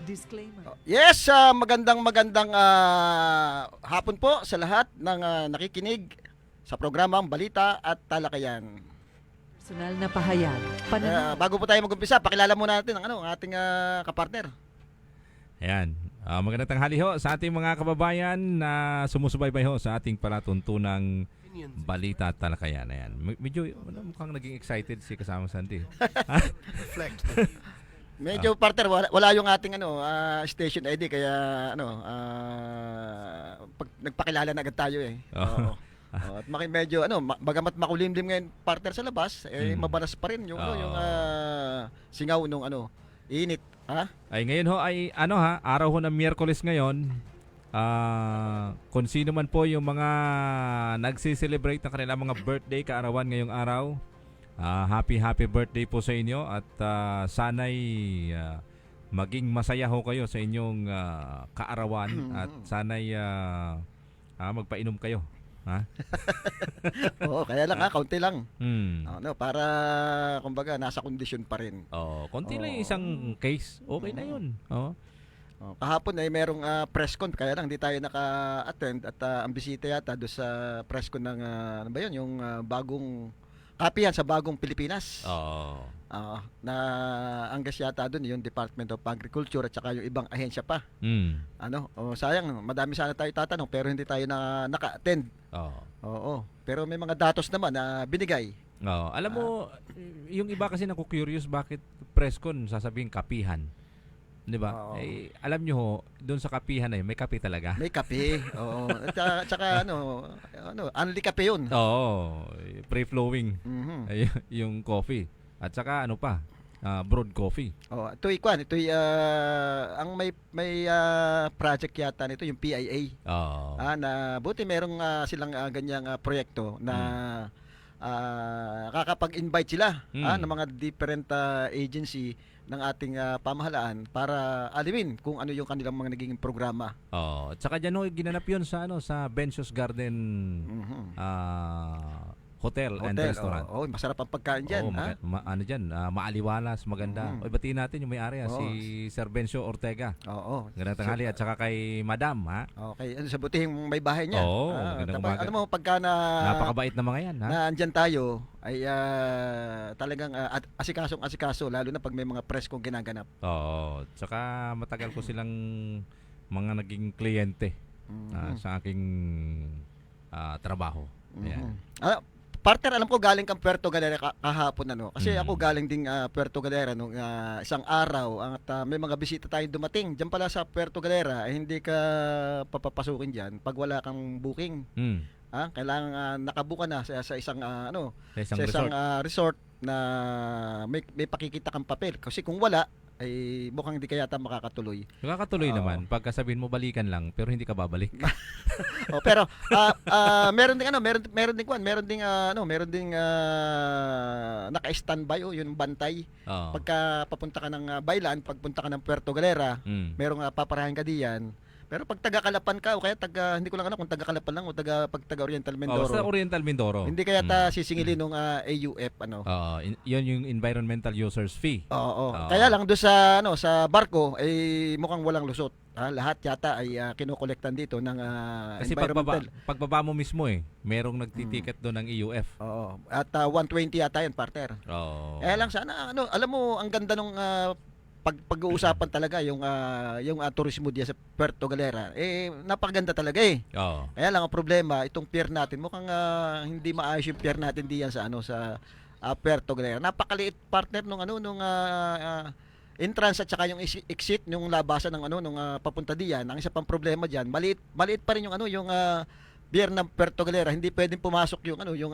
Disclaimer. Yes, magandang hapon po sa lahat ng nakikinig sa programang Balita at Talakayan. Personal na pahayag. Pananaw. Bago po tayo mag-umpisa, pakilala muna natin ang ating kapartner. Ayan. Magandang tanghali ho sa ating mga kababayan na sumusubaybay ho sa ating palatuntunang Balita at Talakayan. Ayan. Medyo mukhang naging excited si kasama Sandy. Medyo partner, wala yung ating station ID kaya pag nagpakilala na agad tayo eh. Oo. At medyo bagamat makulimlim ngayon partner sa labas, mabanas pa rin yung yung singaw nung init, ha? Ay ngayon ho ay araw ho ng Miyerkules ngayon. Kung sino man po yung mga nagsi-celebrate ng kanilang mga birthday kaarawan ngayong araw, happy birthday po sa inyo at sana'y maging masaya ho kayo sa inyong kaarawan at sana'y magpainom kayo. Ha? Oo, kaya lang kaunti lang. Para kumbaga nasa kondisyon pa rin. Konti lang isang case, okay na 'yun. Kahapon ay merong press con kaya lang hindi tayo naka-attend at ang bisita yata do sa press con ng ano ba 'yun, yung bagong kapihan sa bagong Pilipinas. Na anggas yata doon yung Department of Agriculture at saka yung ibang ahensya pa. Sayang, madami sana tayo tatanong pero hindi tayo naka-attend. Oo. Pero may mga datos naman na binigay. Alam mo, yung iba kasi naku-curious bakit press con sasabihin kapihan. 'Di ba? Alam nyo ho, doon sa kapihan ay may kape talaga. May kape. Oo. At saka only kape 'yun. Free-flowing. Yung coffee. At saka brewed coffee. Ito'y ang may project yata nito yung PIA. Na buti merong silang ganyang proyekto na kakapag-invite sila ng mga different agency ng ating pamahalaan para alimin kung ano yung kanilang mga naging programa. At saka diyan ho ginanap 'yon sa sa Bensios Garden Hotel and Restaurant. Masarap ang pagkain diyan, maaliwalas, maganda. Batiin natin yung may-ari si Sir Bencio Ortega. Magandang tanghali at saka kay Madam, ha? Okay, sa butihing may bahay niya. Magandang umaga. Pagka napakabait na mga yan, ha? Na andyan tayo ay talagang asikaso lalo na pag may mga press kong ginaganap. Tsaka matagal ko silang mga naging kliyente sa aking trabaho. Ayan. Partner, alam ko galing kang Puerto Galera kahapon kasi ako galing ding Puerto Galera nung isang araw at may mga bisita tayong dumating. Diyan pala sa Puerto Galera hindi ka papapasukin diyan pag wala kang booking. Kailangan nakabuka na sa isang isang resort na may pakikita kang papel kasi kung wala ay mukhang hindi kaya makakatuloy. Nakakatuloy naman pagka sabihin mo balikan lang pero hindi ka babalik. Pero meron ding naka-standby yung bantay. Pagka papunta ka ng Baylan, pagpunta ka ng Puerto Galera, merong paparahan ka diyan. Pero pag taga-Calapan ka o kaya hindi ko lang kung taga-Calapan lang o taga-Oriental Mindoro. Basta Oriental Mindoro. Hindi kaya sisingilin nung AUF yun yung environmental users fee. Kaya lang do sa barko ay mukhang walang lusot. Lahat yata ay kinokolektan dito ng kasi environmental. pagbaba mo mismo merong nagtitiket doon ng EUF. At 120 yata yan, partner. Kaya lang sana alam mo ang ganda nung pag-uusapan talaga yung turismo diyan sa Puerto Galera, napakaganda talaga Kaya lang ang problema, itong pier natin mukhang hindi maayos yung pier natin diyan sa Puerto Galera. Napakaliit, partner, nung entrance at saka yung exit yung labasan ng nung papunta diyan. Ang isa pang problema diyan, maliit pa rin yung pier ng Puerto Galera, hindi pwedeng pumasok yung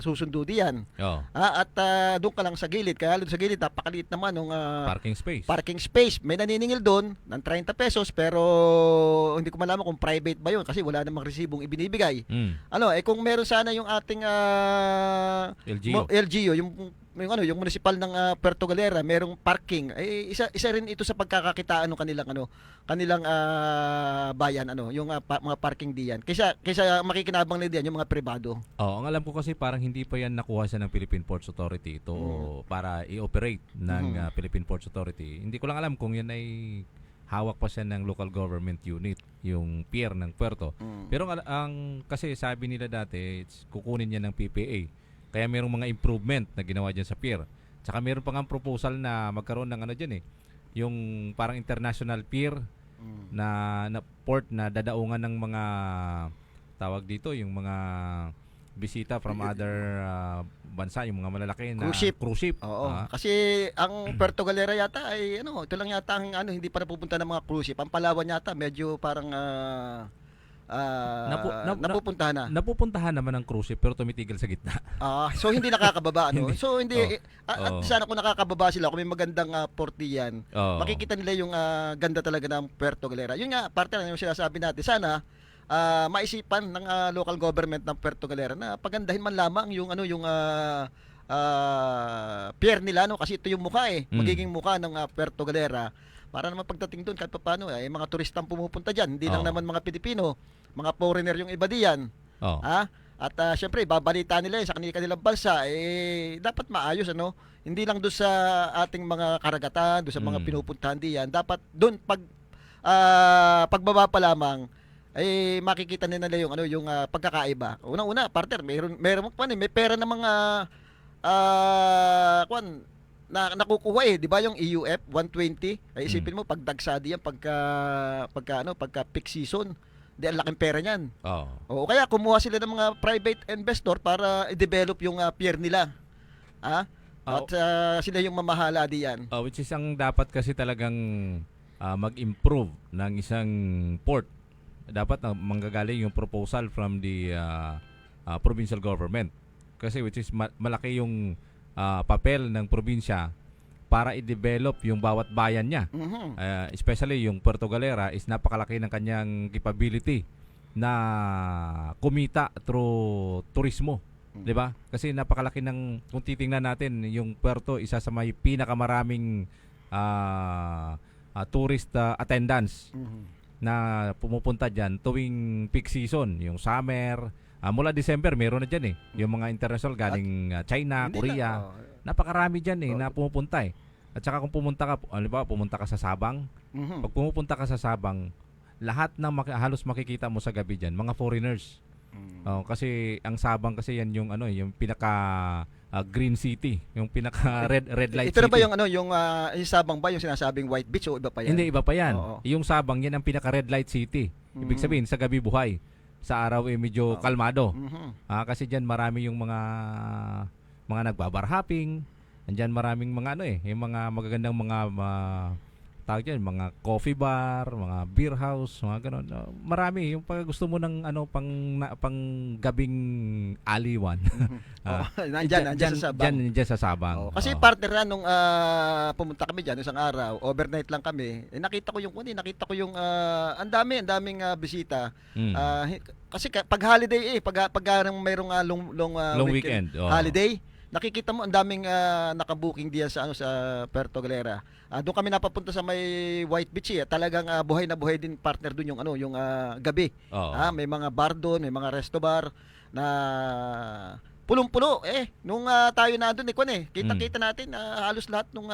susundo diyan. At doon ka lang sa gilid. Kaya doon sa gilid napakaliit naman ng parking space. May naniningil doon ng 30 pesos pero hindi ko malaman kung private ba yun kasi wala namang resibong ibinibigay. Kung meron sana yung ating LGU, yung municipal ng Puerto Galera, merong parking. Isa rin ito sa pagkakakitaan ng kanilang bayan yung mga parking diyan. Kaysa makikinabang na diyan yung mga pribado. Ang alam ko kasi parang hindi pa yan nakuha sa ng Philippine Ports Authority para i-operate ng Philippine Ports Authority. Hindi ko lang alam kung yan ay hawak pa siya ng local government unit, yung pier ng puerto. Pero ang kasi sabi nila dati, kukunin niya ng PPA. Kaya mayroong mga improvement na ginawa diyan sa pier. Tsaka mayroon pa nga proposal na magkaroon ng ano diyan yung parang international pier na port na dadaungan ng mga tawag dito, yung mga bisita from other bansa, yung mga malalaki na Cruise ship. Oo. Kasi ang Puerto Galera yata ay ito lang yata ang hindi pa napupunta ng mga cruise ship. Ang Palawan yata medyo parang napupuntahan na. Napupuntahan naman ng cruise ship pero tumitigil sa gitna. So hindi nakakababa So hindi at Oo. sana kung nakakababa sila kung may magandang port diyan, makikita nila yung ganda talaga ng Puerto Galera. Yun nga, parte na yung sinasabi natin. Sana maisipan ng local government ng Puerto Galera na pagandahin man lamang yung pier nila kasi ito yung mukha magiging mukha ng Puerto Galera para naman pagdating doon kahit paano mga turistang pumupunta diyan, hindi lang naman mga Pilipino, mga foreigner yung iba diyan. At syempre babalita nila sa kanilang bansa dapat maayos hindi lang doon sa ating mga karagatan, doon sa mga pinupuntahan diyan, dapat doon pagbaba pa lamang makikita nila yung pagkakaiba. Unang-una, partner, meron may pera ng mga na nakukuha di ba yung EUF 120? Isipin mo pagdagsadi yan pagka peak season. Ang laking pera niyan. Oo, kaya kumuha sila ng mga private investor para i-develop yung pier nila. At sila yung mamahala diyan. Which is ang dapat kasi talagang mag-improve ng isang port. Dapat manggagaling yung proposal from the provincial government. Kasi which is malaki yung papel ng probinsya para i-develop yung bawat bayan niya. Especially yung Puerto Galera is napakalaki ng kanyang capability na kumita through turismo. 'Di ba? Kasi napakalaki ng, kung titingnan natin, yung puerto isa sa may pinakamaraming tourist attendance na pumupunta diyan tuwing peak season, yung summer. Mula December meron na diyan yung mga international galing China, Korea. Napakarami diyan na pumupunta At saka kung pumunta ka, pumunta ka sa Sabang. Pag pumupunta ka sa Sabang, lahat ng halos makikita mo sa gabi diyan mga foreigners. Kasi ang Sabang kasi yan yung yung pinaka green city, yung pinaka red light Ito city. na ba yung Sabang ba yung sinasabing White Beach o iba pa yan? Hindi, iba pa yan. Oo. Yung Sabang yan ang pinaka red light city. Ibig sabihin sa gabi buhay. Sa araw medyo kalmado. Kasi diyan marami yung mga nagbabar hopping. Andiyan maraming mga yung mga magagandang mga tawag diyan, mga coffee bar, mga beer house, mga ganun. Marami yung pag gusto mo ng pang gabing aliwan. Nandiyan sa Sabang. Diyan sa Sabang. Kasi partner nung pumunta kami diyan isang araw, overnight lang kami. Nakita ko yung ang daming bisita. Kasi pag holiday pag mayroong long weekend. Holiday, nakikita mo ang daming naka-booking diyan sa Puerto Galera. Doon kami napapunta sa may White Beach Talagang buhay na buhay din partner doon yung gabi. May mga bar doon, may mga resto bar na pulong-pulo nung tayo na doon kita-kita natin halos lahat nung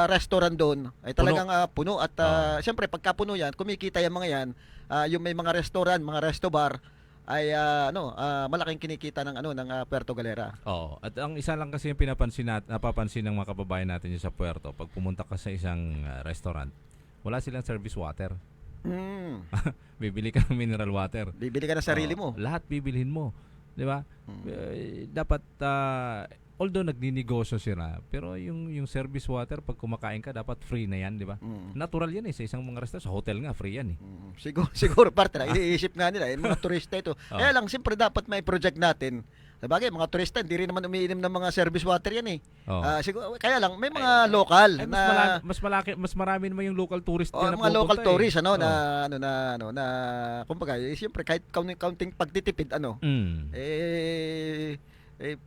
restaurant doon ay talagang puno at siyempre pagka puno yan, kumikita yung mga yan, yung may mga restaurant, mga resto bar ay malaking kinikita ng Puerto Galera. At ang isa lang kasi yung napapansin ng mga kababayan natin sa Puerto, pag pumunta ka sa isang restaurant, wala silang service water. Bibili ka ng mineral water. Bibili ka ng sarili mo. Lahat bibilhin mo, 'di ba? Dapat although nagninegosyo sila, pero yung service water pag kumakain ka dapat free na yan, di ba? Natural yan sa isang mga restaurant, sa hotel nga free yan Siguro partner, iniisip nga nila mga turista ito. Kaya lang siyempre dapat may project natin. Sabagay, mga turista hindi rin naman umiinom ng mga service water yan siguro, kaya lang may mga local na mas marami naman yung local tourist na mga local tourists na kumbaga siyempre kahit counting pagtitipid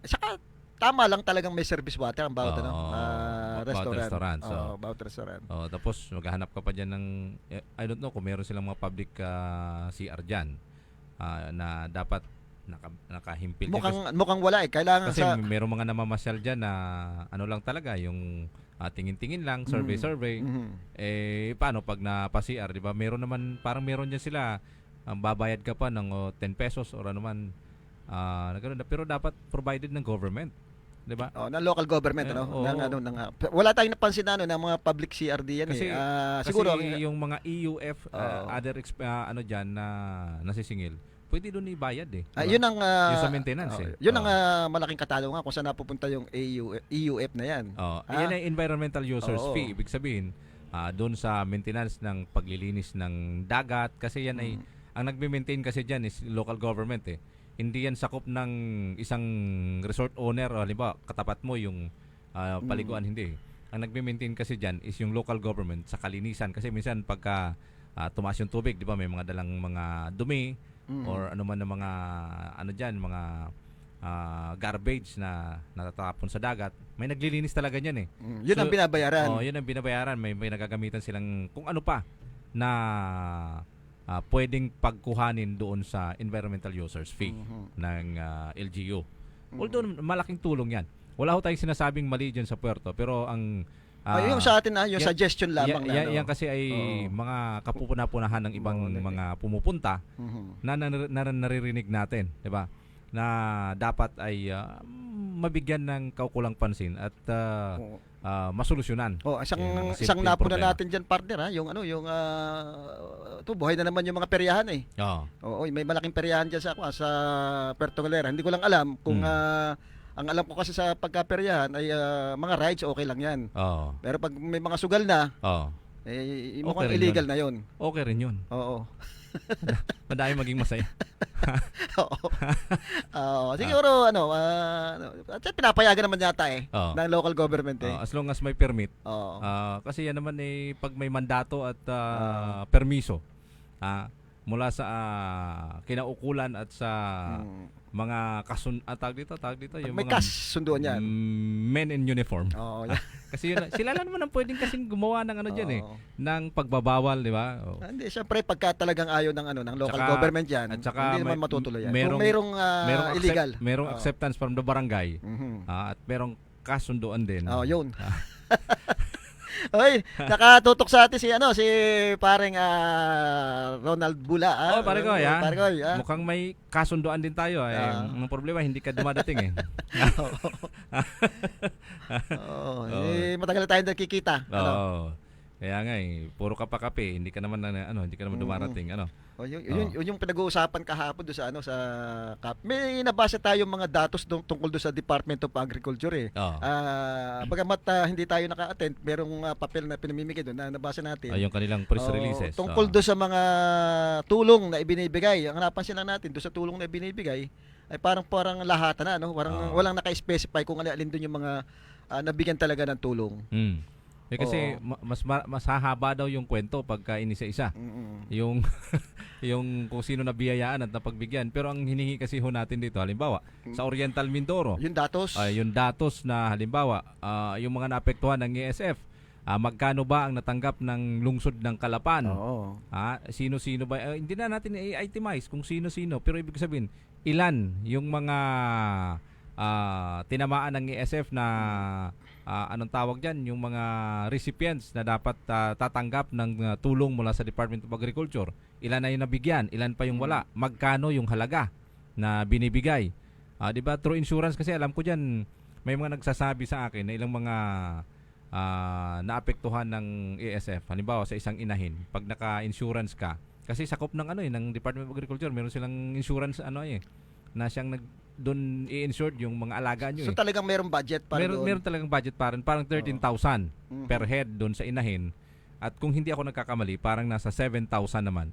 saka tama lang talagang may service water ang bawat restaurant. Bawat restaurant. Tapos maghahanap ka pa diyan ng I don't know kung meron silang mga public CR diyan na dapat nakahimpil. Mukhang wala kailangan kasi merong mga namamasyal diyan na lang talaga yung tingin-tingin lang, survey. Eh paano pag napa-CR, 'di ba? Meron naman parang meron diyan sila babayad ka pa ng 10 pesos or ano man. Pero dapat provided ng government, 'di ba? Ng local government Oo. wala tayong napansin na ng mga public CRD yan Kasi, siguro kasi yung mga EUF other diyan na nasisingil, pwede doon ibayad eh. Diba? yun ang yung sa maintenance yun ang malaking katanungan kung saan napupunta yung EUF na yan. Yan ay environmental users Oo. fee. Ibig sabihin, doon sa maintenance ng paglilinis ng dagat kasi yan ay ang nagme-maintain kasi diyan is local government eh. Hindi yan sakop ng isang resort owner o halimbawa katapat mo yung paliguan, hindi. Ang nagme-maintain kasi diyan is yung local government sa kalinisan kasi minsan pagka tumaas yung tubig, 'di ba, may mga dalang mga dumi or ano man ng mga mga garbage na natatapon sa dagat, may naglilinis talaga niyan eh. Yun ang binabayaran. Yun ang binabayaran. May nagagamitan silang kung ano pa na pwedeng pagkuhanin doon sa environmental users fee ng LGU. Although malaking tulong yan. Wala ho tayong sinasabing mali dyan sa puerto, pero ang yung sa atin yung suggestion lamang yan kasi ay mga kapupuna-punahan ng ibang mga pumupunta na naririnig natin, 'di ba? Na dapat ay mabigyan ng kaukulang pansin at masolusyonan. Isang napuna natin diyan, partner, yung buhay na naman yung mga peryahan eh. Oo, may malaking peryahan diyan sa Puerto Galera. Hindi ko lang alam kung ang alam ko kasi sa pagkaperyahan ay mga rides okay lang 'yan. Pero pag may mga sugal na, mukhang Okay illegal yun. na 'yon. Okay rin 'yun. Oo. Madami maging masaya. Siguro pinapayagan naman yata ng local government As long as may permit. Kasi yan naman pag may mandato at permiso mula sa kinaukulan at sa mga tawag dito yung may mga kasunduan yan. Men in uniform. Yan. Kasi sila lang naman ang pwedeng kasing gumawa ng diyan ng pagbabawal, di ba? Hindi, syempre pagka talagang ayaw ng local government yan, at saka hindi naman matutuloy yan. Merong, kung mayroong illegal. Merong acceptance from the barangay. At merong kasunduan din. Yun. Oy, nakatutok sa atin si pareng Ronald Bula. Pare ko, Pare ko, mukhang may kasunduan din tayo. Ang problema hindi ka dumadating matagal na tayo nakikita. Kaya nga puro ka pa kape, hindi ka naman dumarating. Yun yung pinag-uusapan kahapon do sa may nabasa tayong mga datos tungkol do sa Department of Agriculture bagamat hindi tayo naka-attend, merong papel na pinamimigay doon na nabasa natin. Yung kanilang press releases. Tungkol do sa mga tulong na ibinibigay. Ang napansin lang natin do sa tulong na ibinibigay ay parang lahatan na walang naka-specify kung alin doon yung mga nabigyan talaga ng tulong. Kasi mas hahaba daw yung kwento pagka inisa-isa. Yung kung sino nabiyayaan at napagbigyan. Pero ang hinihingi kasi natin dito, halimbawa, sa Oriental Mindoro. Yung datos na halimbawa, yung mga naapektuhan ng ESF. Magkano ba ang natanggap ng lungsod ng Calapan? Sino-sino ba? Hindi na natin i-itemize kung sino-sino. Pero ibig sabihin, ilan yung mga tinamaan ng ESF na anong tawag dyan, yung mga recipients na dapat tatanggap ng tulong mula sa Department of Agriculture. Ilan na yung nabigyan, ilan pa yung wala, magkano yung halaga na binibigay. Diba, through insurance kasi alam ko dyan, may mga nagsasabi sa akin na ilang mga naapektuhan ng ESF, halimbawa sa isang inahin, pag naka-insurance ka, kasi sakop ng ng Department of Agriculture, meron silang insurance na siyang doon i-insured yung mga alaga nyo. So talagang merong budget para doon? Meron talagang budget parang 13,000 per head doon sa inahin. At kung hindi ako nagkakamali, parang nasa 7,000 naman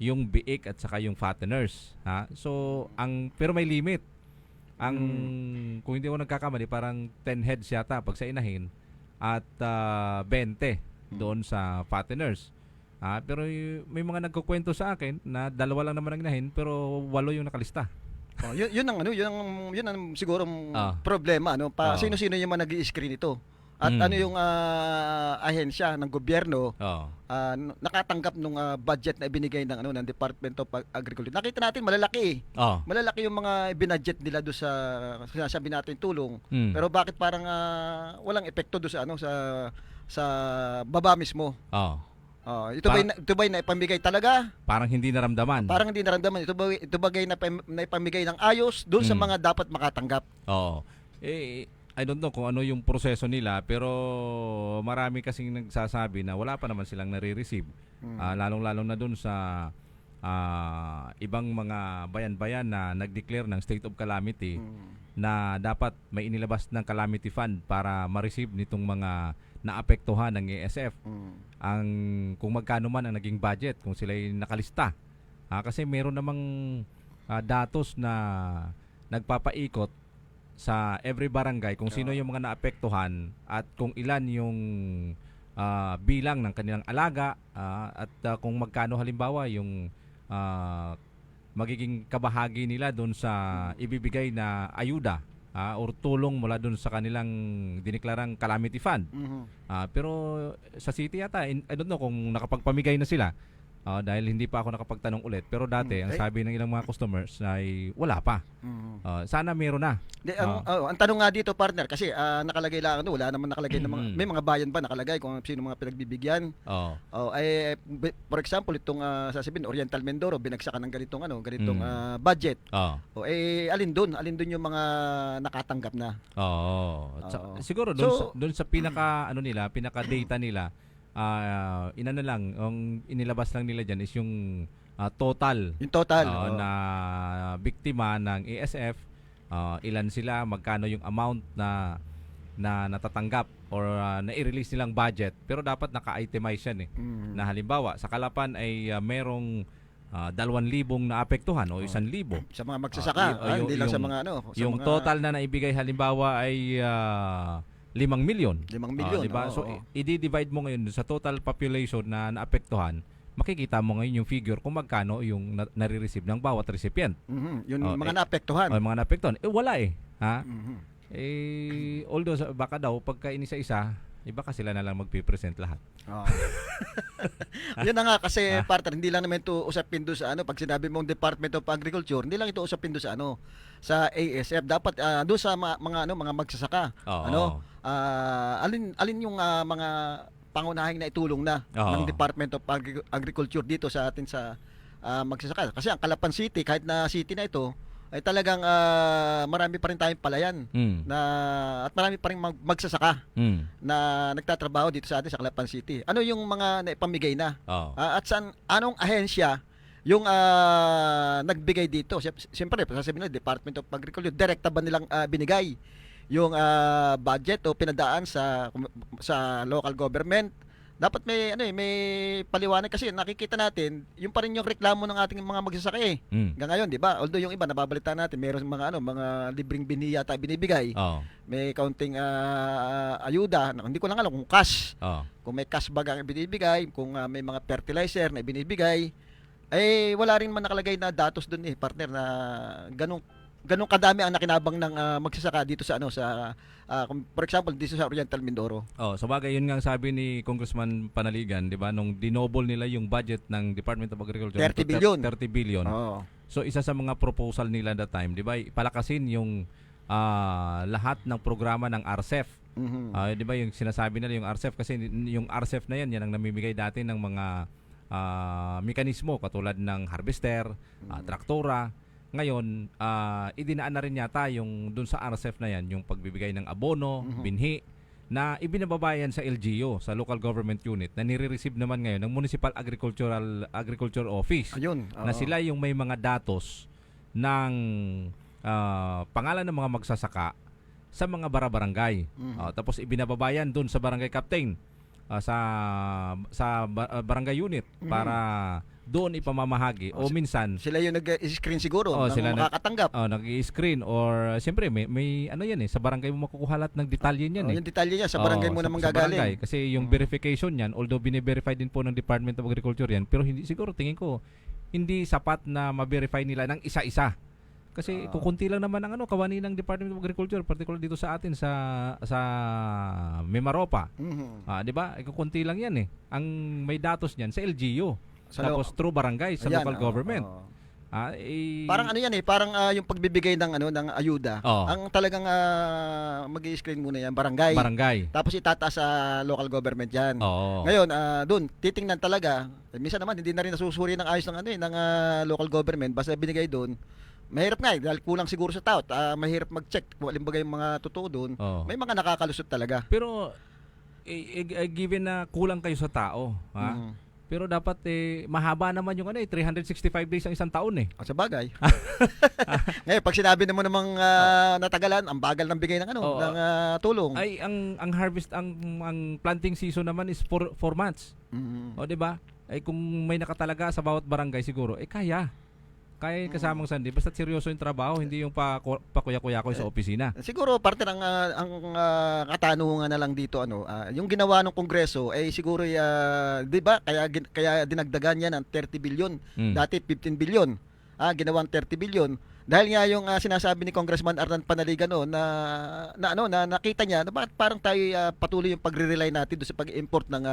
yung biik at saka yung fatteners. So, pero may limit. Kung hindi ako nagkakamali, parang 10 heads yata pag sa inahin at 20 doon sa fatteners. Pero may mga nagkukwento sa akin na 2 lang naman ang inahin pero 8 yung nakalista. Yun ang siguro problema Sino-sino yung mga nag-i-screen ito? at ano yung ahensya ng gobyerno Oo. nakatanggap nung budget na ibinigay ng ng Department of Agriculture. Nakita natin malalaki. Oo. Malalaki yung mga binudget nila do sa sinasabi natin tulong. Mm. Pero bakit parang walang epekto do sa sa baba mismo? Oo. Ito ba na ipamigay talaga? Parang hindi naramdaman. Parang hindi naramdaman. Ito ba na ipamigay ng ayos doon sa mga dapat makatanggap? Oo. I don't know kung ano yung proseso nila, pero marami kasing nagsasabi na wala pa naman silang nare-receive. Lalong-lalo na doon sa ibang mga bayan-bayan na nag-declare ng state of calamity na dapat may inilabas ng calamity fund para ma-receive nitong mga naapektuhan ng ASF. Ang kung magkano man ang naging budget, kung sila'y nakalista. Kasi meron namang datos na nagpapaikot sa every barangay kung sino yung mga naapektuhan at kung ilan yung bilang ng kanilang alaga at kung magkano halimbawa yung magiging kabahagi nila doon sa ibibigay na ayuda or tulong mula doon sa kanilang diniklarang calamity fund. Pero sa city yata, I don't know kung nakapagpamigay na sila dahil hindi pa ako nakapagtanong ulit. Pero dati, ang sabi ng ilang mga customers ay wala pa. Sana meron na. Ang tanong nga dito, partner, kasi nakalagay lang, wala naman nakalagay may mga bayan ba nakalagay kung sino mga pinagbibigyan. For example, itong sasabihin Oriental Mindoro binagsakan ng ganitong budget. Alin doon yung mga nakatanggap na. Siguro doon sa pinaka pinaka data nila, inano lang, ang inilabas lang nila diyan is yung total. Yung total na biktima ng ASF, ilan sila, magkano yung amount na natatanggap or na-i-release nilang budget, pero dapat naka-itemize yan na halimbawa sa Calapan ay merong 2,000 na apektuhan o 1,000 sa mga magsasaka, hindi lang sa mga yung total na naibigay halimbawa ay 5 milyon. 5 milyon. Diba? So i-divide mo ngayon sa total population na naapektuhan, makikita mo ngayon yung figure kung magkano yung nare-receive ng bawat recipient. Yung mga naapektuhan. Mga naapektuhan. Wala although baka daw pagka inisa-isa, iba ka sila na lang magpipresent lahat. Yan na nga kasi partner, hindi lang naman ito usapin doon sa pag sinabi mong Department of Agriculture, hindi lang ito usapin doon sa sa ASF, dapat doon sa mga magsasaka. Alin yung mga pangunahing na itulong na ng Department of Agriculture dito sa atin sa magsasaka. Kasi ang Calapan City, kahit na city na ito, ay talagang marami pa rin tayong palayan at marami pa rin magsasaka na nagtatrabaho dito sa atin sa Calapan City. Ano yung mga naipamigay na? At anong ahensya yung nagbigay dito? Siyempre, sasabihin nila, Department of Agriculture, direkta ba nilang binigay yung budget o pinadaan sa local government? Dapat may paliwanag kasi nakikita natin yung pa rin yung reklamo ng ating mga magsasaka hanggang ngayon, di ba? Although yung iba nababalitaan natin, meron mga libreng biniya tayo binibigay. May kaunting ayuda, hindi ko lang alam kung cash. Kung may cash bag ang binibigay, kung may mga fertilizer na binibigay, wala rin man nakalagay na datos doon partner, na ganong kadami ang nakinabang ng magsasaka dito sa for example dito sa Oriental Mindoro. Sa bagay yun nga sabi ni Congressman Panaligan, 'di ba, nung dinouble nila yung budget ng Department of Agriculture 30 billion. 30 billion. So isa sa mga proposal nila that time, 'di ba, palakasin yung lahat ng programa ng RCEF. 'Di ba, yung sinasabi nila yung RCEF, kasi yung RCEF na yan ang namimigay dati ng mga mekanismo katulad ng harvester, traktora. Ngayon, idinaan na rin yata yung dun sa RCEF na yan, yung pagbibigay ng abono, binhi, na ibinababayan sa LGU, sa local government unit, na nire-receive naman ngayon ng Municipal Agriculture Office. Na sila yung may mga datos ng pangalan ng mga magsasaka sa mga barangay. Tapos ibinababayan dun sa barangay captain, sa barangay unit, para doon ipamamahagi o minsan sila yung nag-screen siguro sila makakatanggap. Nag-i-screen or siyempre may ano yan sa barangay mo makukuha lahat ng detalye niyan yung detalye niya sa barangay mo naman gagaling. Kasi yung verification niyan, although bine-verify din po ng Department of Agriculture yan, pero hindi siguro, tingin ko hindi sapat na ma-verify nila ng isa-isa. Kasi kukunti lang naman ang kawani ng Department of Agriculture, particular dito sa atin sa Mimaropa. Mhm. 'Di ba? Kukunti lang 'yan eh. Ang may datos niyan sa LGU. Sa Tapos through barangay sa Ayan, local government. oo. Parang Parang ano yan eh, parang yung pagbibigay ng ng ayuda. Oo. Ang talagang mag-i-screen muna yan, barangay. barangay. Tapos itataas sa local government yan. Oo. Ngayon, doon titingnan talaga. Minsan naman hindi na rin nasusuri ng ayos ng ng local government basta binigay doon. Mahirap nga dahil kulang siguro sa tao. Mahirap mag-check kung alimbaga yung mga totoo doon. Oo. May mga nakakalusot talaga. Pero given na kulang kayo sa tao, ha? Mhm. Pero dapat mahaba naman yung 365 days ang isang taon eh. Sa bagay. Ngayon, pag sinabi naman namang natagalan, ang bagal ng bigay ng Oo. ng tulong. Ay ang harvest ang planting season naman is 4 months. Mhm. O 'di ba? Ay kung may nakatalaga sa bawat barangay siguro, kaya. Kaya yung kasamang sandi basta seryoso yung trabaho, hindi yung pakuya-kuya ko sa opisina. Siguro parte ng katanungan na lang dito yung ginawa ng Kongreso ay siguro 'di ba kaya dinagdagan niya ng 30 billion. Mm. Dati 15 billion. Ginawang 30 billion. Dahil nga yung sinasabi ni Congressman Arnan Panaligan na nakita niya na bakit parang tayo patuloy yung pagre-rely natin do sa pag-import ng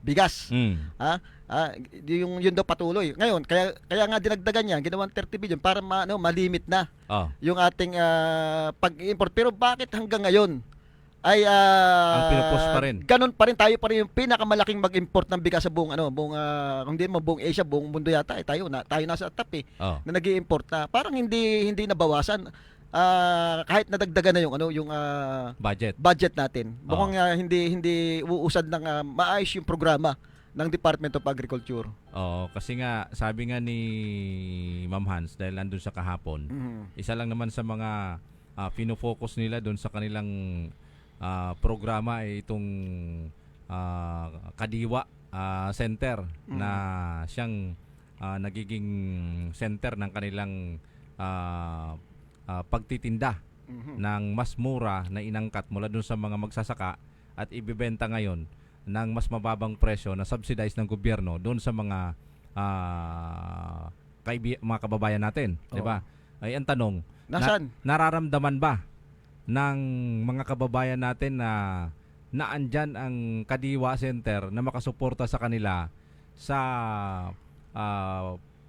bigas. Mm. Yun daw patuloy. Ngayon, kaya nga dinagdagan niya, ginawang 30 billion para malimit na Oh. yung ating pag-import. Pero bakit hanggang ngayon ay Ang pinupush pa rin. ganun pa rin, tayo pa rin yung pinakamalaking mag-import ng bigas sa buong kung hindi mo buong Asia, buong mundo yata tayo nasa top Oh. na nag-iimport na. Parang hindi nabawasan kahit nadagdagan na yung budget natin. Mukhang hindi uusad ng maayos yung programa ng Department of Agriculture. Oo, kasi nga sabi nga ni Ma'am Hans dahil nandun sa kahapon, isa lang naman sa mga pinofocus nila doon sa kanilang programa ay itong Kadiwa Center na siyang nagiging center ng kanilang pagtitinda ng mas mura na inangkat mula doon sa mga magsasaka at ibibenta ngayon ng mas mababang presyo na subsidized ng gobyerno doon sa mga mga kababayan natin, 'di ba? Ay ang tanong, Nasaan? nararamdaman ba ng mga kababayan natin na naandyan ang Kadiwa Center na makasuporta sa kanila sa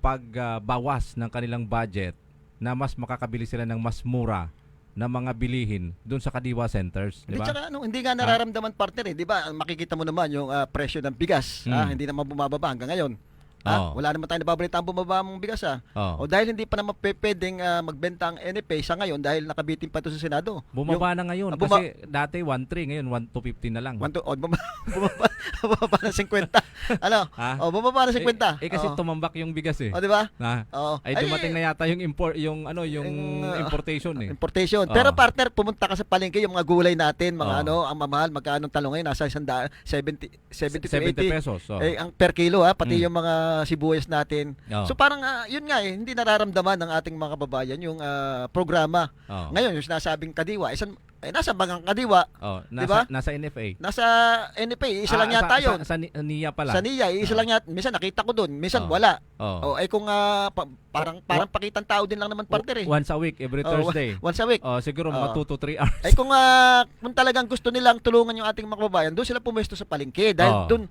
pagbawas ng kanilang budget na mas makakabili sila ng mas mura na mga bilihin doon sa Kadiwa Centers, di ba? Tsaka, hindi nga nararamdaman partner di ba? Makikita mo naman yung presyo ng bigas, hindi naman bumababa hanggang ngayon. Wala naman tayong nababalita ang bumaba mong bigas O dahil hindi pa naman pwedeng magbenta ang NFA sa ngayon dahil nakabitin pa ito sa Senado. Bumaba na ngayon kasi dati 1.3 ngayon 1.250 na lang. Bumaba na 50. Bumaba na 50. Kasi tumambak yung bigas eh. Di ba? Ay dumating na yata yung importation eh. Importation. Pero partner, pumunta ka sa palengke yung mga gulay natin, mga ang mamahal, magkano ang talong ngayon nasa 70 to 80 pesos. ang per kilo pati yung mga sibuyas natin. So parang yun nga hindi nararamdaman ng ating mga kababayan yung programa. Ngayon yung sinasabing Kadiwa, nasa bagang Kadiwa, diba? Nasa NFA. Nasa NFA, isa lang yata yun. Sa NIA pala. Sa NIA, isa lang yata. Minsan nakita ko doon, minsan wala. Kung parang pakitang tao din lang naman partner eh. Once a week, every Thursday. Once a week. Siguro mga 2 to 3 hours. Kung talagang gusto nilang tulungan yung ating mga kababayan, doon sila pumesto sa palengke dahil doon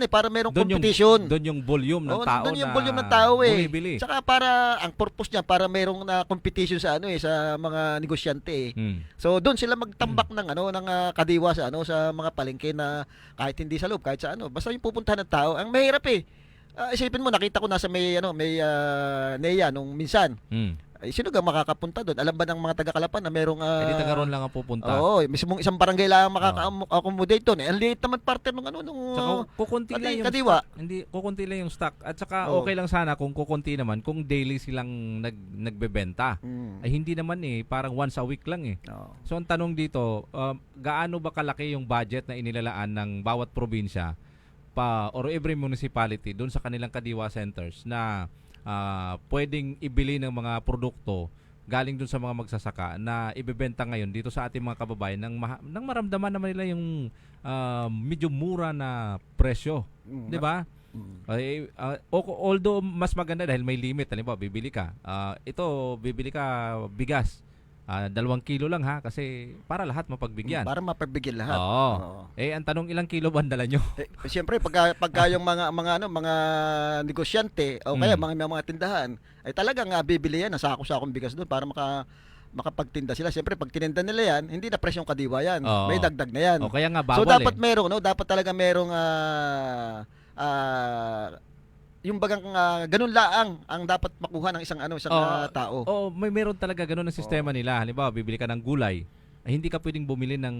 para merong competition. Doon yung volume ng tao. Doon yung volume ng tao bumibili. Tsaka para ang purpose niya para merong competition sa sa mga negosyante So doon sila magtambak ng Kadiwa sa sa mga palengke na kahit hindi sa loob, kahit sa basta yung pupuntahan ng tao. Ang mahirap isipin mo, nakita ko nasa may NEA nung minsan. Sino ga makakapunta doon? Alam ba ng mga taga-Kalapan na merong hindi taga-ron lang ang pupunta. Oo, mismong isang barangay lang makaka-accommodate doon. Ang liit naman partner nung Saka kukunti lang yung Kadiwa. Stock. Hindi kukunti lang yung stock. At saka okay lang sana kung kukunti naman kung daily silang nagbebenta. Ay hindi naman parang once a week lang So ang tanong dito, gaano ba kalaki yung budget na inilalaan ng bawat probinsya or every municipality doon sa kanilang Kadiwa centers na pwedeng ibili ng mga produkto galing dun sa mga magsasaka na ibebenta ngayon dito sa ating mga kababayan nang maramdaman naman nila yung medyo mura na presyo, 'di ba? Although mas maganda dahil may limit, halimbawa bibili ka. Bibili ka bigas. 2 kilo lang ha kasi para lahat mapagbigyan. Para mapagbigyan lahat. Oo. Oo. Ang tanong ilang kilo ba ang dala nyo? Siyempre pagka yung mga negosyante o kaya mga tindahan ay talagang bibili yan ng sako-sakong bigas doon para makapagtinda sila. Siyempre pag tininda nila yan, hindi na presyong kadiwa yan. Oo. May dagdag na yan. O kaya nga So bawal dapat dapat talaga merong yung bagang ganun laang ang dapat makuha ng isang tao. Meron talaga ganun ang sistema nila. Halimbawa, bibili ka ng gulay, hindi ka pwedeng bumili ng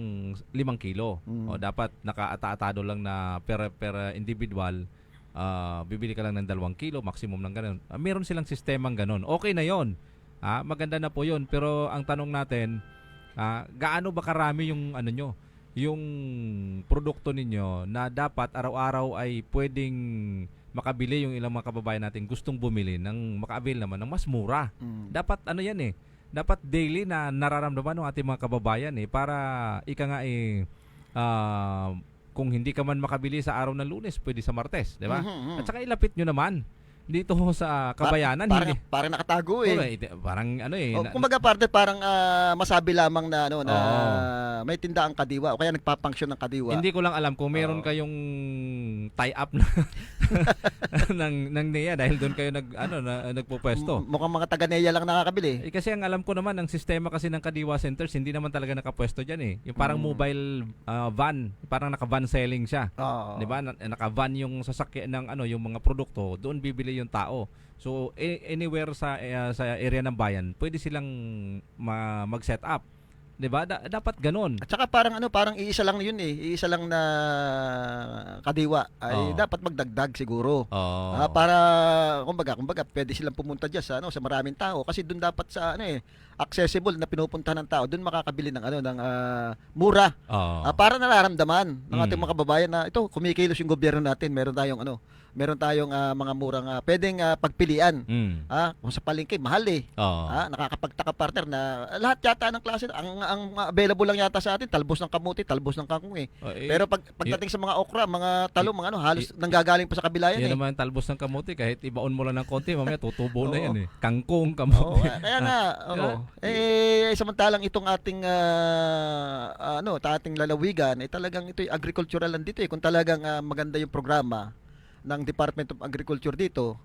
5 kilo. Dapat nakaata-atado lang na per individual. Bibili ka lang ng 2 kilo, maximum ng ganun. Meron silang sistemang ganun. Okay na 'yon. Maganda na po 'yon. Pero ang tanong natin, gaano ba karami yung yung produkto ninyo na dapat araw-araw ay pwedeng makabili yung ilang mga kababayan natin gustong bumili ng maka-avail naman ng mas mura. Dapat dapat daily na nararamdaman ng ating mga kababayan para kung hindi ka man makabili sa araw ng Lunes, pwede sa Martes, di ba? At saka ilapit nyo naman dito sa Kabayanan. Parang nakatago parang kumbaga parang masabi lamang na may tindaang kadiwa o kaya nagpapangsyon ng kadiwa. Hindi ko lang alam kung meron kayong tie-up na ng NEA dahil doon kayo nagpupwesto. Mukhang mga taga-NEA lang nakakabili. Kasi ang alam ko naman, ang sistema kasi ng Kadiwa Centers, hindi naman talaga nakapwesto dyan Yung parang mobile van, parang naka-van selling siya. Di ba? Naka-van yung sasakyan ng yung mga produkto, doon bibili yung tao. So anywhere sa area ng bayan, pwede silang mag-set up. 'Di ba? Dapat ganoon. At saka parang iisa lang 'yun iisa lang na kadiwa ay dapat magdagdag siguro. Para kumbaga pwede silang pumunta diyan sa maraming tao kasi doon dapat sa accessible na pinupuntahan ng tao, doon makakabili ng mura. Para nararamdaman ng ating mga kababayan na ito kumikilos yung gobyerno natin, meron tayong mga murang pwedeng pagpilian. Kung sa palengke mahal nakakapagtaka partner na lahat yata ng klase ang available lang yata sa atin talbos ng kamuti, talbos ng kangkong pero pagdating sa mga okra, mga talong, halos nanggagaling pa sa kabila yan. Yan naman talbos ng kamuti, kahit ibaon mo lang ng konti mamaya tutubo na yan kangkong, kamuti. Kaya nga samantalang itong ating ating lalawigan talagang ito'y agricultural land dito kung talagang maganda yung programa ng Department of Agriculture dito,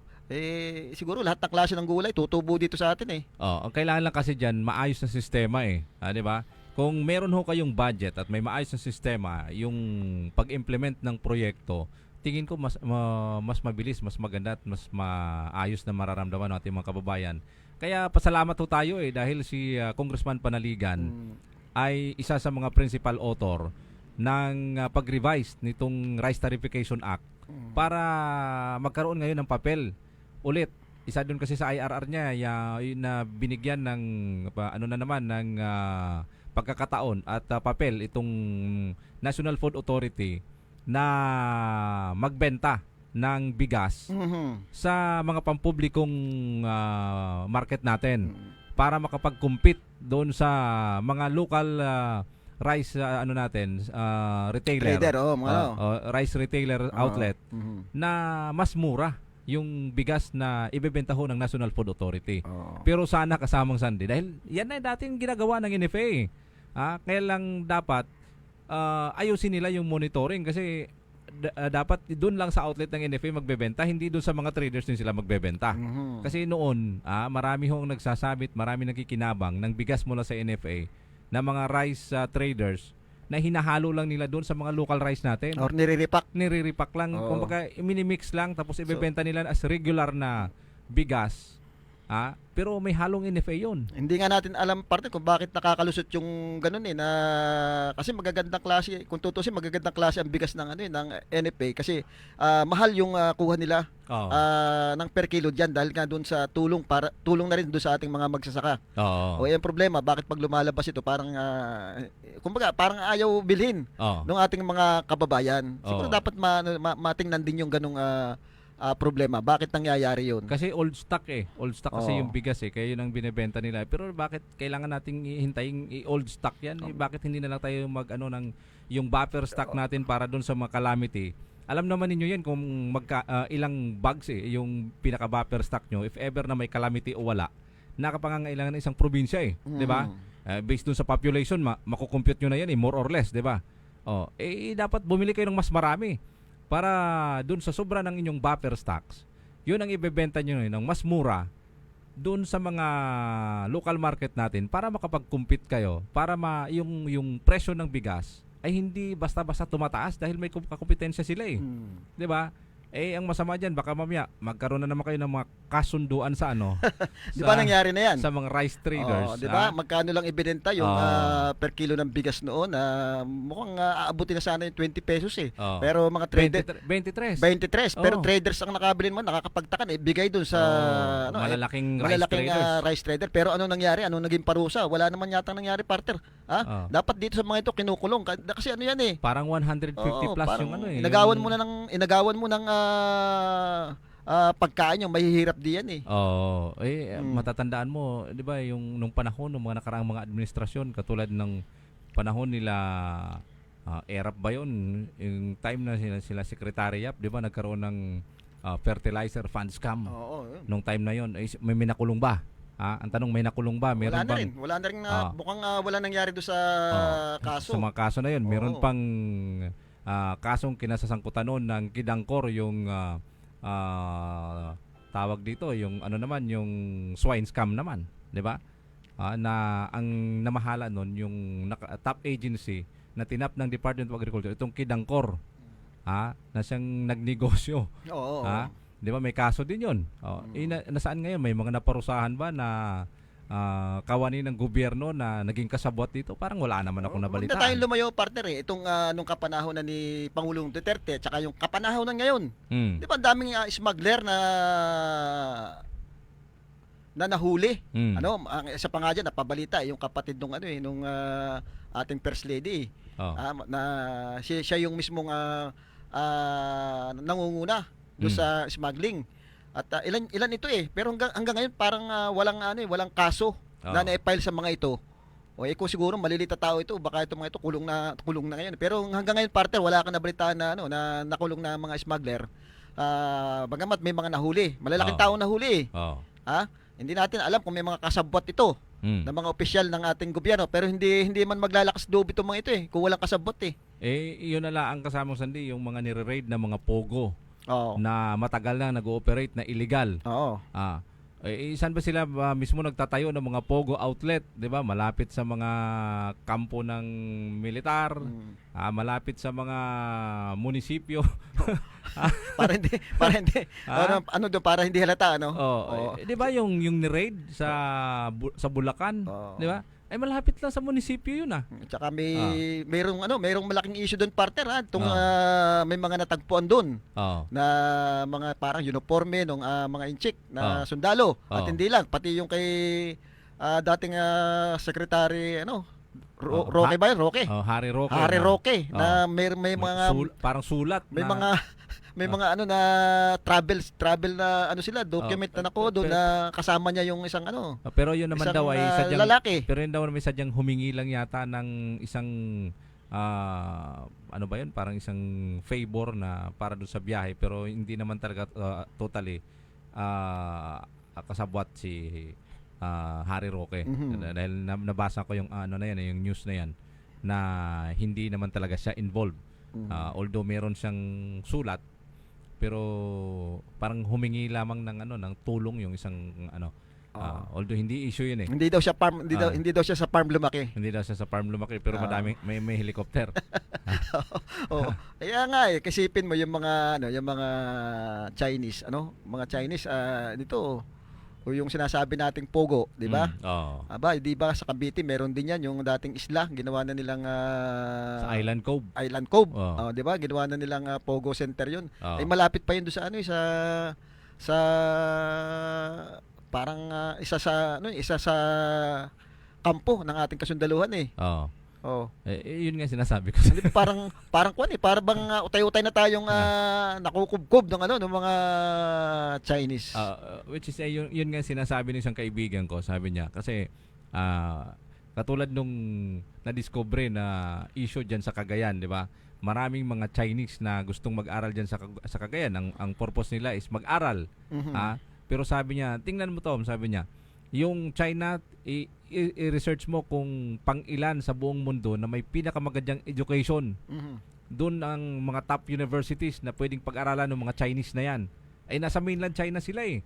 siguro lahat ng klase ng gulay tutubo dito sa atin ang kailangan lang kasi diyan maayos na sistema di ba? Kung meron ho kayong budget at may maayos na sistema, yung pag-implement ng proyekto, tingin ko mas mabilis, mas maganda at mas maayos na mararamdaman ng ating mga kababayan. Kaya pasalamat ho tayo dahil si Congressman Panaligan ay isa sa mga principal author ng pag-revise nitong Rice Tarification Act para magkaroon ngayon ng papel ulit. Isa doon kasi sa IRR niya na binigyan ng ng pagkakataon at papel itong National Food Authority na magbenta ng bigas sa mga pampublikong market natin para makapag-compete doon sa mga local rice retailer, rice retailer outlet na mas mura yung bigas na ibebenta ho ng National Food Authority. Pero sana kasamang sandi dahil yan na dating ginagawa ng NFA. Kaya lang dapat ayusin nila yung monitoring kasi dapat doon lang sa outlet ng NFA magbebenta, hindi doon sa mga traders din sila magbebenta. Kasi noon, marami hong nagsasabit, marami nagkikinabang ng bigas mula sa NFA na mga rice traders na hinahalo lang nila doon sa mga local rice natin. Or niriripak lang. Kumbaga, minimix lang tapos ibebenta nila as regular na bigas. Pero may halong NFA yun. Hindi nga natin alam parte kung bakit nakakalusot yung ganun na kasi magagandang klase, kung tutusin magagandang klase ang bigas ng ng NFA kasi mahal yung kuha nila ng per kilo diyan dahil nga doon sa tulong na rin doon sa ating mga magsasaka. Yung problema bakit pag lumalabas ito parang kumbaga parang ayaw bilhin ng ating mga kababayan. Siguro dapat matingnan din yung ganung problema. Bakit nangyayari yun? Kasi old stock Old stock kasi yung bigas kaya yun ang binebenta nila. Pero bakit kailangan nating hintayin old stock yan? Bakit hindi na lang tayo yung buffer stock natin para doon sa mga calamity alam naman ninyo yan kung ilang bags yung pinaka-buffer stock nyo if ever na may calamity o wala. Nakapangangailangan ng isang probinsya 'di ba? Based dun sa population, makukompute nyo na yan more or less, 'di ba? Dapat bumili kayo ng mas marami para dun sa sobra ng inyong buffer stocks. Yun ang ibebenta nyo ng mas mura doon sa mga local market natin para makapag-compete kayo, para yung presyo ng bigas ay hindi basta-basta tumataas dahil may kakompetensya sila 'Di ba? Ang masama diyan baka mamaya magkaroon na naman kayo ng mga kasunduan sa Di ba nangyari na yan? sa mga rice traders. Di ba? Magkano lang ibinenta yung per kilo ng bigas noon? Mukhang aabutin na sana yung 20 pesos Pero mga trader 23. 23. Pero traders ang nakabili naman, nakakapagtakan bigay dun sa malalaking rice trader. Pero ano nangyari? Ano naging parusa? Wala naman yata nangyari, partner. Dapat dito sa mga ito kinukulong kasi ano yan Parang 150 plus parang yung inagawan mo ng pagkain yung mahihirap diyan matatandaan mo, 'di ba, yung nung panahon ng mga nakaraang mga administrasyon katulad ng panahon nila ERAP ba yun? Yung time na sila Secretary Yap, 'di ba, nagkaroon ng fertilizer fund scam. Nung time na yon, may nakulong ba? Ang tanong, may nakulong ba? Meron wala na rin mukhang wala nangyari do sa kaso. Sa mga kaso na yon, meron pang kasong kinasasangkutan noon ng Kidangkor yung tawag dito yung yung swine scam naman, 'di ba? Na ang namahala noon yung top agency na tinap ng Department of Agriculture, itong Kidangkor. Na siyang nagnegosyo. 'Di ba, may kaso din 'yon. Nasaan ngayon, may mga naparusahan ba na kawani ng gobyerno na naging kasabwat dito? Parang wala naman akong nabalitaan. Huwag na tayong lumayo, partner itong nung kapanahon na ni Pangulong Duterte tsaka yung kapanahon na ngayon. Di ba daming smuggler na nahuli. Ang isa pa nga dyan, napabalita yung kapatid nung nung ating First Lady. Na siya yung mismong nangunguna doon sa smuggling. At ilan ito pero hanggang ngayon parang walang kaso na na-file sa mga ito. Kung siguro maliliit na tao ito, baka itong mga ito kulong na ngayon. Pero hanggang ngayon, partner, wala kang nabalitaan na na nakulong na mga smuggler. Bagamat may mga nahuli, malalaking tao nahuli. Hindi natin alam kung may mga kasabwat ito ng mga opisyal ng ating gobyerno, pero hindi man maglalakas loob itong mga ito kung walang kasabwat yun na lang ang kasamang sandi, yung mga nire-raid na mga pogo. Na matagal na nag-ooperate na illegal. Saan ba sila mismo nagtatayo ng mga pogo outlet, 'di ba? Malapit sa mga kampo ng militar, malapit sa mga munisipyo. para hindi para hindi halata 'Di ba yung ni-raid sa Bulacan, 'di ba? Malapit lang sa munisipyo yun Tsaka mayroong malaking issue doon, partner may mga natagpuan doon na mga parang uniforme ng mga inchik na sundalo at hindi lang, pati yung kay dating secretary Roque ba yun? Roque? Harry Roque. Harry Roque na may mga parang sulat may mga na travel na sila document na doon na kasama niya yung isang pero yun naman daw ay sadyang lalaki. Pero yun daw naman sadyang humingi lang yata ng isang ba yun, parang isang favor na para doon sa biyahe, pero hindi naman talaga totally kasabwat si Harry Roque. Dahil nabasa ko yung na yan, yung news na yan, na hindi naman talaga siya involved. Although meron siyang sulat, pero parang humingi lamang ng tulong yung isang although hindi issue yun Hindi daw siya sa farm lumaki. Hindi daw siya sa farm lumaki, pero madami may helicopter. Kaya nga kasipin mo yung mga Chinese, mga Chinese dito o yung sinasabi nating pogo, 'di ba? Di ba sa Cavite meron din yan yung dating isla, ginawa na nilang sa Island Cove. 'Di ba? Ginawa na nilang pogo center 'yun. Malapit pa 'yun doon sa parang isa sa kampo ng ating kasundaluhan yun nga sinasabi ko. parang para bang utay-utay na tayong nakukubkob ng mga Chinese. Which is yun nga sinasabi ng isang kaibigan ko, sabi niya kasi katulad nung na-discover na issue diyan sa Cagayan, 'di ba? maraming mga Chinese na gustong mag-aral diyan sa Cagayan. Ang purpose nila is mag-aral. Pero sabi niya, tingnan mo Tom, sabi niya, yung China, i-research mo kung pang-ilan sa buong mundo na may pinakamagandang education. Doon ang mga top universities na pwedeng pag-aralan ng mga Chinese na yan. Ay nasa mainland China sila eh.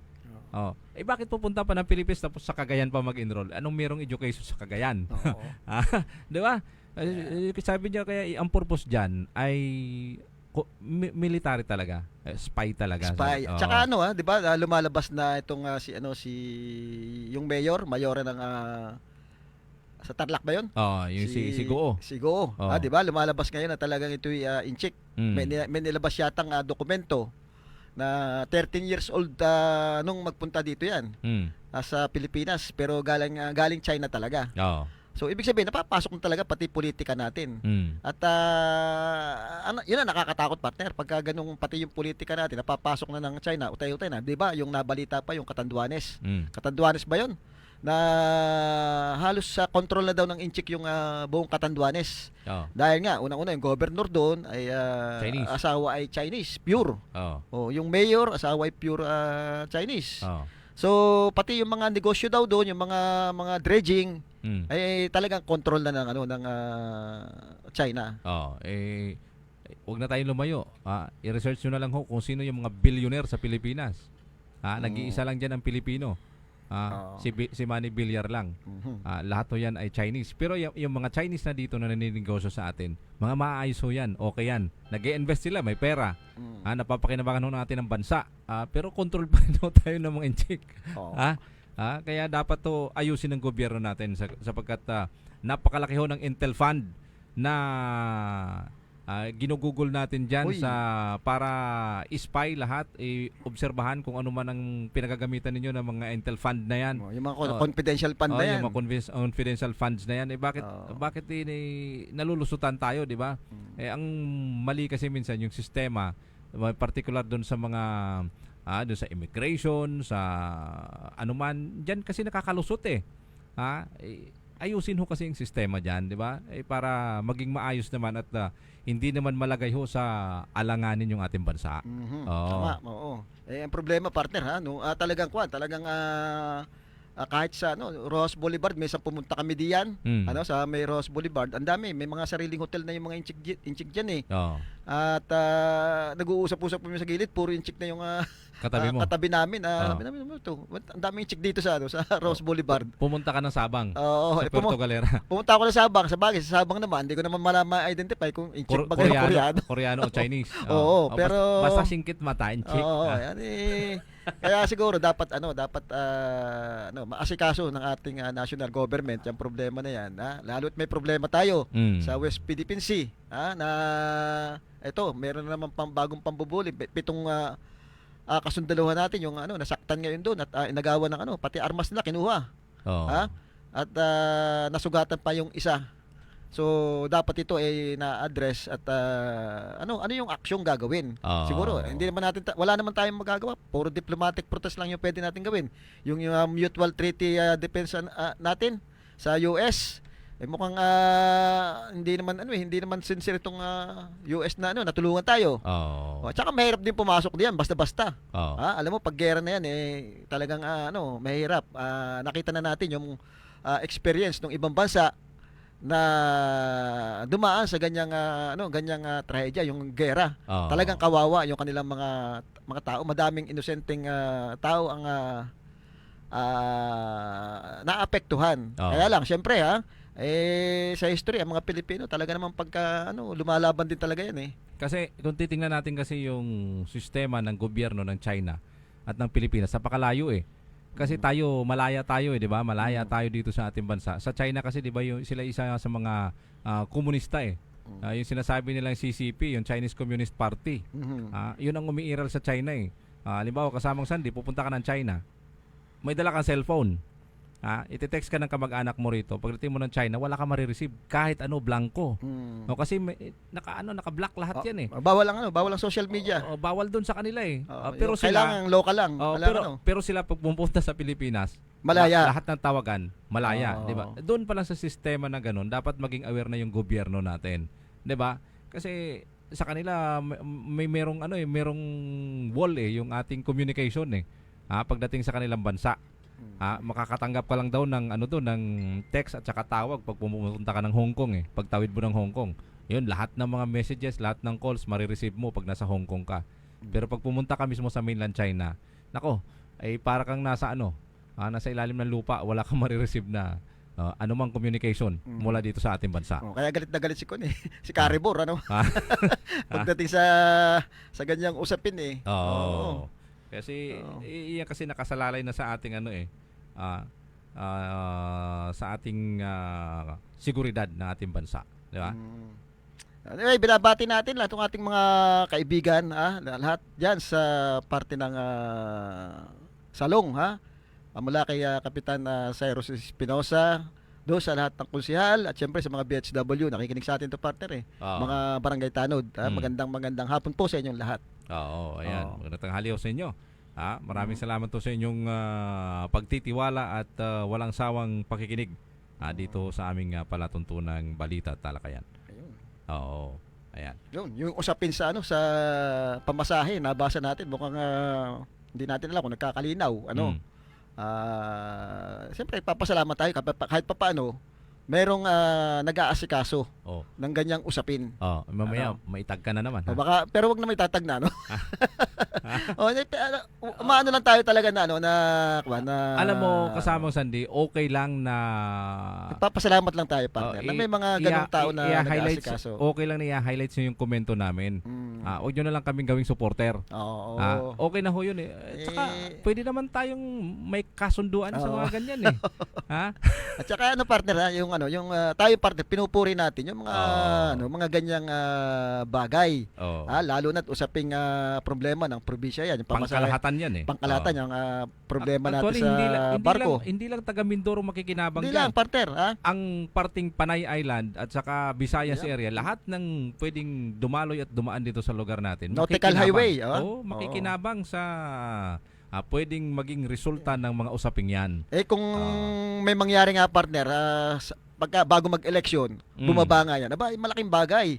Bakit pupunta pa ng Philippines tapos sa Cagayan pa mag-enroll? Anong merong education sa Cagayan? Di ba? Sabi niya kaya ang purpose diyan ay military talaga. Spy talaga. Spy. Tsaka di ba, lumalabas na itong yung mayora ng sa Tarlac ba 'yon? Yung si Goo. Si Goo. Di ba? Lumalabas ngayon na talagang ito inchik. May nilabas yatang dokumento na 13 years old nung magpunta dito yan sa Pilipinas, pero galing China talaga. So ibig sabihin napapasok na talaga pati politika natin. At yun na nakakatakot, partner, pagka ganung pati yung politika natin napapasok na ng China, utay-utay na, 'di ba? Yung nabalita pa yung Catanduanes. Catanduanes ba 'yon? Na halos sa control na daw ng inchik yung buong Catanduanes. Dahil nga unang-una yung governor doon ay Chinese. asawa ay Chinese, pure. Yung mayor asawa ay pure Chinese. So pati yung mga negosyo daw doon, yung mga dredging ay talagang control na ng China. Huwag na tayong lumayo. I-research nyo na lang kung sino yung mga billionaire sa Pilipinas. Nag-iisa lang dyan ang Pilipino. Si Manny Villar lang. Lahat to yan ay Chinese. Pero yung mga Chinese na dito na naninegosyo sa atin, mga maayos ho yan, okay yan. Nag-i-invest sila, may pera. Napapakinabangan ho natin ang bansa. Pero control pa rin ho tayo ng mga inchik. Kaya dapat to ayusin ng gobyerno natin sapagkat napakalaki ho ng Intel Fund na ginugugol natin dyan para spy lahat, obserbahan kung ano man ang pinagagamitan ninyo ng mga Intel Fund na yan. Yung mga confidential fund na yan. Yung mga confidential funds na yan. Bakit nalulusutan tayo, di ba? Ang mali kasi minsan yung sistema, particular doon sa mga doon sa immigration, sa anuman, dyan kasi nakakalusot ayusin ho kasi yung sistema dyan, di ba? Para maging maayos naman at hindi naman malagay ho sa alanganin yung ating bansa. Tama, oo. Ang problema, partner, talagang kahit sa Ross Boulevard, may pumunta kami diyan, sa may Ross Boulevard, ang dami, may mga sariling hotel na yung mga inchik diyan eh. At nag-uusap-usap kami sa gilid, puro inchik na yung katabi namin. Ang daming inchik dito sa Ross Boulevard. Pumunta ka ng Sabang. Sa Puerto Galera. Pumunta ako ng Sabang. Sa Sabang naman, hindi ko naman ma-identify kung inchik ba kayo Koreano o Chinese. Pero basta singkit mata, inchik. Kaya siguro dapat maasikaso ng ating national government yung problema na yan. Lalo't may problema tayo sa West Philippine Sea, na ito, meron na naman bagong pambubuli. 7 kasundaluhan natin yung nasaktan ngayon doon at inagawan ng pati armas nila kinuha. At nasugatan pa yung isa. So dapat ito ay na-address at ano yung aksyong gagawin. Siguro hindi naman natin wala naman tayong magagawa. Puro diplomatic protest lang yung pwede natin gawin. Yung mutual treaty defense natin sa US, mukhang hindi naman sincere itong US na natulungan tayo. Tsaka mahirap din pumasok diyan basta-basta. Alam mo pag gera na yan talagang mahirap. Nakita na natin yung experience ng ibang bansa na dumaan sa ganyang trahedya, yung gera. Talagang kawawa yung kanilang mga tao. Madaming inosenteng tao ang naapektuhan. Kaya lang syempre sa history ang mga Pilipino talaga naman pagka lumalaban din talaga yan Kasi kung titingnan natin kasi yung sistema ng gobyerno ng China at ng Pilipinas, napakalayo Kasi malaya tayo di ba? Malaya tayo dito sa ating bansa. Sa China kasi di ba sila isa sa mga komunista yung sinasabi nilang CCP, yung Chinese Communist Party. Yun ang umiiral sa China halimbawa kasamang Sandy, pupunta ka ng China. May dala kang cellphone. Iti-text ka ng kamag-anak mo rito. Pagdating mo ng China, wala ka marireceive kahit blanco. Kasi naka-block lahat yan Bawal ang social media. Bawal doon sa kanila pero kailangan local lang. Pero sila pag pumunta sa Pilipinas, malaya. Lahat ng tawagan, malaya, 'di ba? Doon pa lang sa sistema na ganun, dapat maging aware na yung gobyerno natin. 'Di ba? Kasi sa kanila merong merong wall yung ating communication pagdating sa kanilang bansa. Makakatanggap ka lang daw ng ng text at saka tawag pag pumunta ka ng Hong Kong pagtawid mo ng Hong Kong. Yun, lahat ng mga messages, lahat ng calls marireceive mo pag nasa Hong Kong ka. Pero pag pumunta ka mismo sa mainland China, nako, ay para kang nasa nasa ilalim ng lupa, wala kang marireceive na anumang communication mula dito sa ating bansa. Kaya galit na galit si si Caribor, pagdating sa ganyang usapin Oo. Kasi iyan kasi nakasalalay na sa ating sa ating seguridad ng ating bansa, di ba? Anyway, binabati natin lahat ng ating mga kaibigan, lahat diyan sa parte ng Salong, mula kay Kapitan Cyrus Espinosa, do sa lahat ng konsehal at syempre sa mga BHW nakikinig sa atin to, partner mga barangay tanod. Magandang hapon po sa inyong lahat. Oo, ayan. Magandang tanghali sa inyo. Maraming salamat po sa inyong pagtitiwala at walang sawang pakikinig dito sa aming palatuntunang balita at talakayan. Ayun. Oo. Ayan. Yung usapin sa sa pamasahe, nabasa natin, mukhang hindi natin alam kung nagkakalinaw, siyempre papasalamat tayo kahit papaano merong nag-aasikaso ng ganyang usapin. Mamaya maitag ka na naman. Pero wag na may tatag na maano lang tayo talaga na alam mo, kasamang Sandy, okay lang na nagpapasalamat lang tayo, partner, na may mga ganung tao na nag-aasikaso. Okay lang na i-highlights nyo yung komento namin. Huwag nyo na lang kaming gawing supporter. Okay na ho yun Tsaka pwede naman tayong may kasunduan sa mga ganyan At saka partner, yung tayo, partner, pinupuri natin yung mga mga ganyang bagay. Lalo na't usaping problema ng probinsya yan, yung pangkalahatan yan Pangkalahatan yung problema actually, natin sa barko. Hindi lang taga Mindoro makikinabang hindi dyan. Lang, partner. Ang parting Panay Island at saka Visayas area, lahat ng pwedeng dumaloy at dumaan dito sa lugar natin. Nautical highway. Makikinabang sa pwedeng maging resulta ng mga usaping yan. Kung may mangyari nga, partner, bago mag-eleksyon, bumaba nga yan. Malaking bagay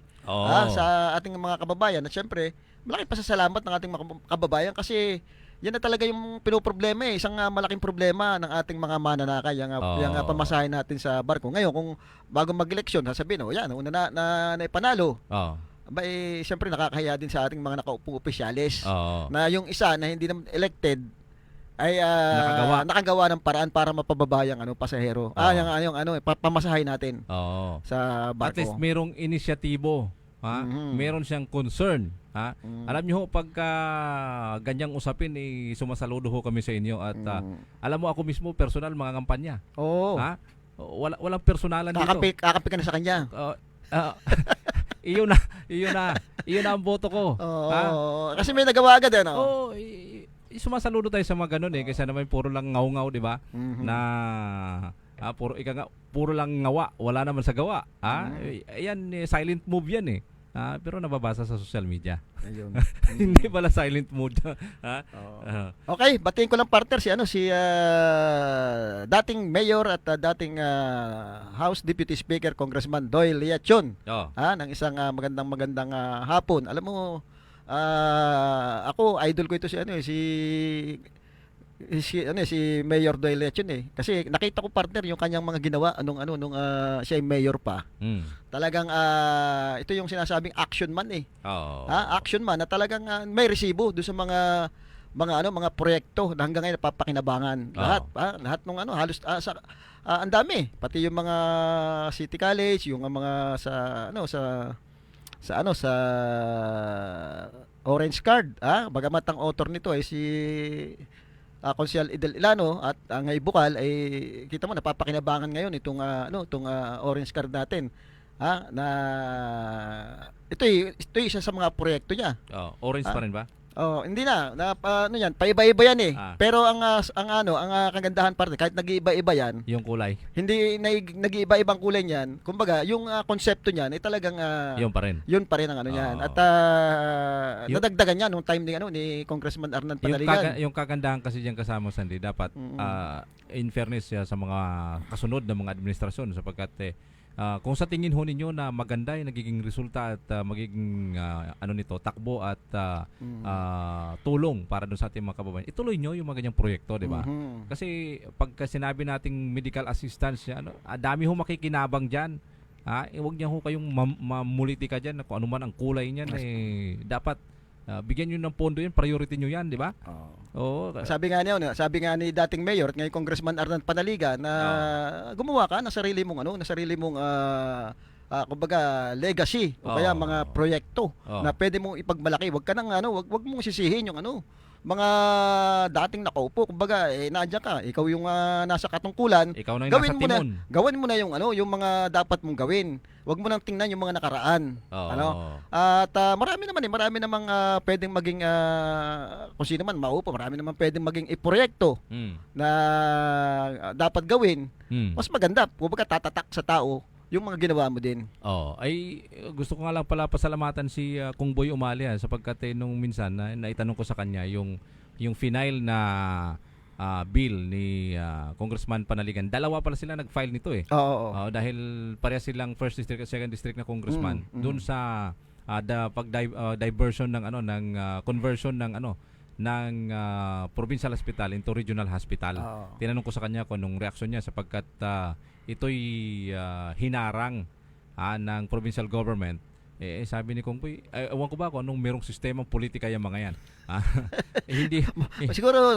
sa ating mga kababayan. At syempre, malaking pasasalamat ng ating mga kababayan kasi yan na talaga yung pinoproblema isang malaking problema ng ating mga mananakay, yung pamasahe natin sa barko. Ngayon, kung bago mag-eleksyon, sasabihin, una na ipanalo. Siyempre nakakahiya din sa ating mga nakaupong opisyalis na yung isa na hindi naman elected ay nakagawa ng paraan para mapababa yung pasahero. Pamasahe natin sa barko. At least merong inisyatibo. Meron siyang concern. Alam niyo ho, pagka ganyang usapin, sumasaludo ho kami sa inyo at alam mo, ako mismo personal mga kampanya. Walang personalan dito. Kakampi ka na sa kanya. Iyon na ang boto ko. Kasi may nagawa agad sumasaludo tayo sa mga ganun kasi naman puro lang ngaw-ngaw, di ba? Na puro lang ngawa, wala naman sa gawa. Ayan, silent move yan pero nababasa sa social media. Ayun. Hindi pala silent mode. Okay, batiin ko lang, partner, si dating mayor at dating House Deputy Speaker Congressman Doyle Liachon ng isang magandang hapon. Alam mo, ako idol ko ito si Mayor Doyle Liachon kasi nakita ko, partner, yung kanyang mga ginawa nung siya ay mayor pa. Talagang ito yung sinasabing action man action man na talagang may resibo doon sa mga proyekto na hanggang ngayon napapakinabangan. Lahat nung halos ang dami, pati yung mga City College, yung mga sa Orange Card, bagamat ang author nito ay si Konsehal Idel Ilano at Ngay Bukal, ay kita mo napapakinabangan ngayon itong Orange Card natin. Na ito isa sa mga proyekto niya. Orange pa rin ba? Hindi na yan, paiba-iba yan Pero ang kagandahan, parte, kahit nag-iiba-iba yan, yung kulay. Hindi nag-iiba-ibang kulay niyan. Kumbaga, yung konsepto niyan ay talagang yun pa rin. Yun pa rin ang niyan. At nadagdagan niya nung time ni Congressman Arnan Panaligan. Yung kagandahan kasi diyan kasama, Sandy, dapat in fairness sa mga kasunod ng mga administrasyon sapagkat kung sa tingin ho ninyo na maganda yung nagiging resulta at magiging nito, takbo at tulong para doon sa ating mga kababayan, ituloy nyo yung mga ganyang proyekto, di ba? Mhm. Kasi pagka sinabi nating medical assistance, dami ho makikinabang dyan. Huwag niya ho kayong mamuliti ka dyan kung ano man ang kulay niyan. Dapat bigyan nyo ng pondo yan, priority nyo yan, di ba? Oo. Sabi nga ni dating mayor at ngayon Congressman Arnan Panaligan na gumawa ka ng sarili mong kumbaga legacy o kaya mga proyekto na pwede mong ipagmalaki. Wag ka nang wag mong sisihin yung mga dating nakaupo, kumbaga nandiyan ka, ikaw yung nasa katungkulan, Ikaw na yung nasa timon. gawin mo na yung mga dapat mong gawin. Wag mo nang tingnan yung mga nakaraan. At marami namang pwedeng maging kung sino man maupo, marami naman pwedeng maging proyekto na dapat gawin. Mas maganda, kumbaga tatatak sa tao yung mga ginawa mo din. Ay gusto ko nga lang pala pasalamatan si Kung Boy Umali sapagkat nung minsan naitanong ko sa kanya yung final na bill ni Congressman Panaligan. Dalawa pala sila nag-file nito dahil pareha silang first district at second district na congressman doon sa diversion ng conversion ng provincial hospital into regional hospital. Tinanong ko sa kanya kung anong reaksyon niya sapagkat ito'y hinarang ng provincial government. Sabi ni Kung Boy, ewan ko ba kung anong merong sistemang politika yung mga yan. Hindi. siguro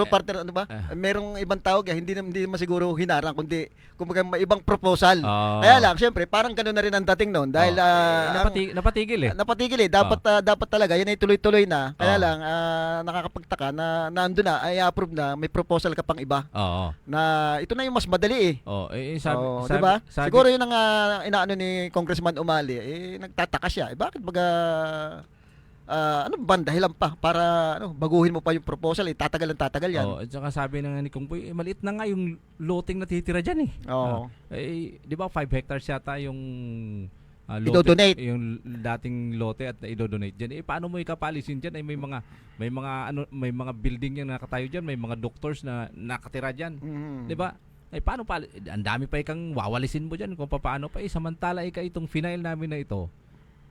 partner merong ibang tawag hindi naman siguro hinarang kundi kumbaga may ibang proposal. Kaya lang syempre parang ganoon na rin ang dating noon dahil napatigil dapat talaga yan ay tuloy-tuloy na. Kaya lang nakakapagtaka na nandoon na ay approve na may proposal ka pang iba. Na ito na yung mas madali diba? Siguro yun ang inaano ni Congressman Umali nagtataka siya. Bakit baga dahilan pa para baguhin mo pa yung proposal, tatagal yan. At saka sabi na ni Kung Boy, maliit na nga yung loting natitira diyan di ba 5 hectares yata yung lote, idodonate yung dating lote at idodonate diyan. Paano mo ikapalisin diyan? May mga building yung nakatayo diyan, may mga doctors na nakatira diyan. Di ba? Paano pa ang dami pa ikang wawalisin mo diyan kung paano pa samantala itong final namin na ito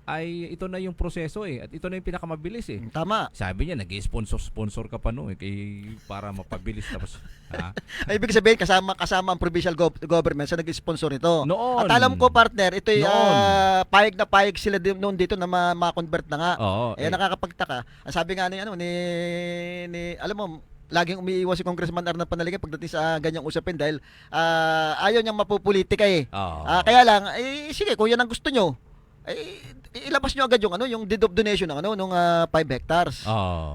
ay ito na yung proseso at ito na yung pinakamabilis Tama. Sabi niya nag-sponsor ka pa para mapabilis tapos ay ibig sabihin kasama ang provincial government sa nag-sponsor nito. Noon. At alam ko partner, ito payag na payag sila noon dito na ma-convert na nga. Nakakapagtaka. Ang sabi nga ni alam mo laging umiiwas si Congressman Arnan Panaligan pagdating sa ganyang usapin dahil ayaw niyang mapupolitika kaya lang sige kung yan ang gusto nyo ilabas nyo agad yung deed of donation ng nung 5 hectares.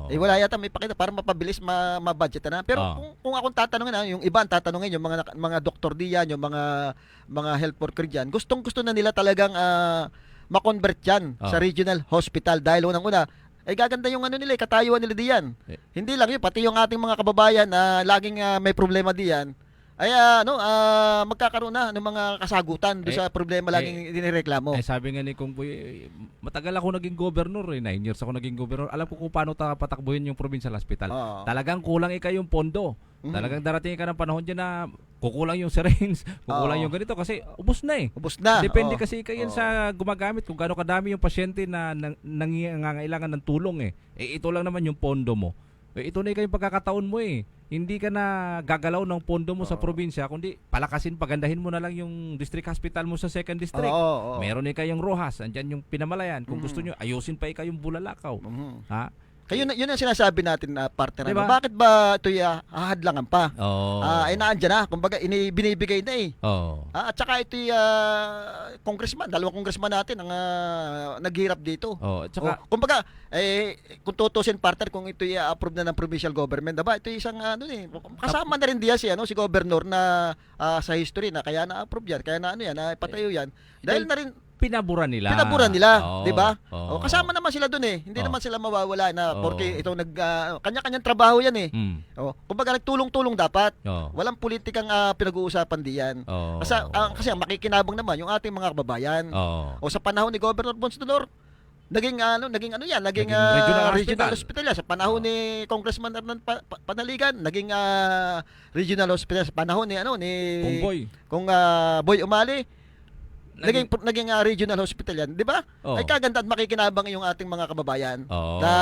Wala yata may pakita para mapabilis ma-budget na. Pero kung akong tatanungin yung iba ang tatanungin yung mga doktor diyan, yung mga health worker diyan, gustong-gusto na nila talagang ma-convert yan sa regional hospital dahil unang-una gaganda yung nila, katayuan nila diyan. Hindi lang yun, pati yung ating mga kababayan na laging may problema diyan ay magkakaroon na ng mga kasagutan doon sa problema laging dinireklamo. Sabi nga ni Kung Boy, matagal ako naging governor 9 years ako naging governor. Alam ko kung paano patakbuhin yung provincial hospital. Talagang kulang yung pondo. Talagang darating ka ng panahon dyan na kukulang yung syringe, kukulang yung ganito kasi ubos na Ubos na. Depende kasi kayo sa gumagamit kung gaano kadami yung pasyente na nangangailangan ng tulong ito lang naman yung pondo mo. Ito na yung pagkakataon mo Hindi ka na gagalaw ng pondo mo sa probinsya, kundi palakasin, pagandahin mo na lang yung district hospital mo sa second district. Meron kayong Rojas, andyan yung Pinamalayan. Kung gusto nyo, ayusin pa kayong Bulalakaw. Kaya yun ang sinasabi natin partner. Diba? Bakit ba ito hahadlangan pa? Naandyan na. Kumbaga, binibigay na at saka ito dalawang congressman natin ang naghirap dito. At saka, kumbaga, kung tutusin partner, kung ito approve na ng provincial government, diba? Ito isang kasama na rin diya si governor na sa history na kaya na-approve yan, kaya na patayo yan. Dahil na rin pinabura nila, di ba? Kasama naman sila doon hindi naman sila mawawala na porque ito kanya-kanyang trabaho yan kumbaga nagtulong-tulong dapat. Walang politikang pinag-uusapan diyan. Kasi makikinabang naman yung ating mga kababayan. Sa panahon ni Governor Bonsidor, naging regional hospital yan. Sa panahon ni Congressman Arnan Panaligan, naging regional hospital. Sa panahon ni Kung Boy Boy Umali, naging regional hospital yan, 'di ba? Oo. Ay kaganda at makikinabang yung ating mga kababayan. Oo. Na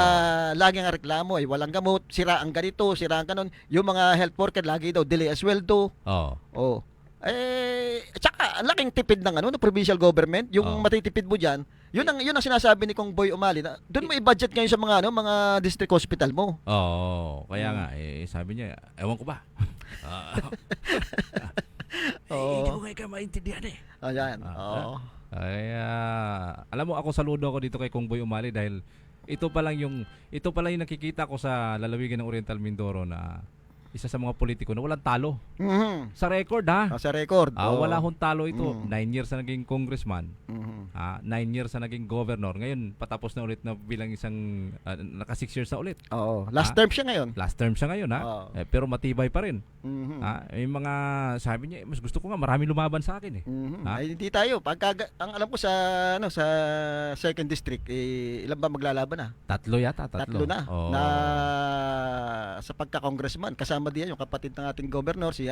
lagi ang reklamo ay walang gamot, sira ang ganito, sira ang kanon. Yung mga health worker lagi daw delay as sweldo. Oo. Oh. Tsaka ang laking tipid ng provincial government, yung Oo. matitipid mo diyan. Yun ang sinasabi ni Kong Boy Umali na doon mo i-budget ngayon sa mga district hospital mo. Oo. Kaya nga sabi niya, ewan ko ba. Hindi ko kayo maintindihan eh. Ayan. Oo. Kaya alam mo, ako saludo ako dito kay Kong Boy Umali dahil ito pa lang yung nakikita ko sa lalawigan ng Oriental Mindoro na isa sa mga politiko na walang talo. Mhm. Sa record ha. Sa record. Wala hong talo ito. Mm. 9 years na naging congressman. Mhm. 9 years na naging governor. Ngayon, patapos na ulit na bilang isang, naka 6 years na ulit. Oo. Last term siya ngayon. Last term siya ngayon ha. Oo. Pero matibay pa rin. Mhm. Yung mga, sabi niya, mas gusto ko nga, marami lumaban sa akin eh. Mhm. Ha? Ay hindi tayo. Ang alam ko sa second district, ilan ba maglalaban na? 3 yata, 3. Tatlo na. Oo. Na sa pagka-congressman, kasama diyan yung kapatid ng ating governor si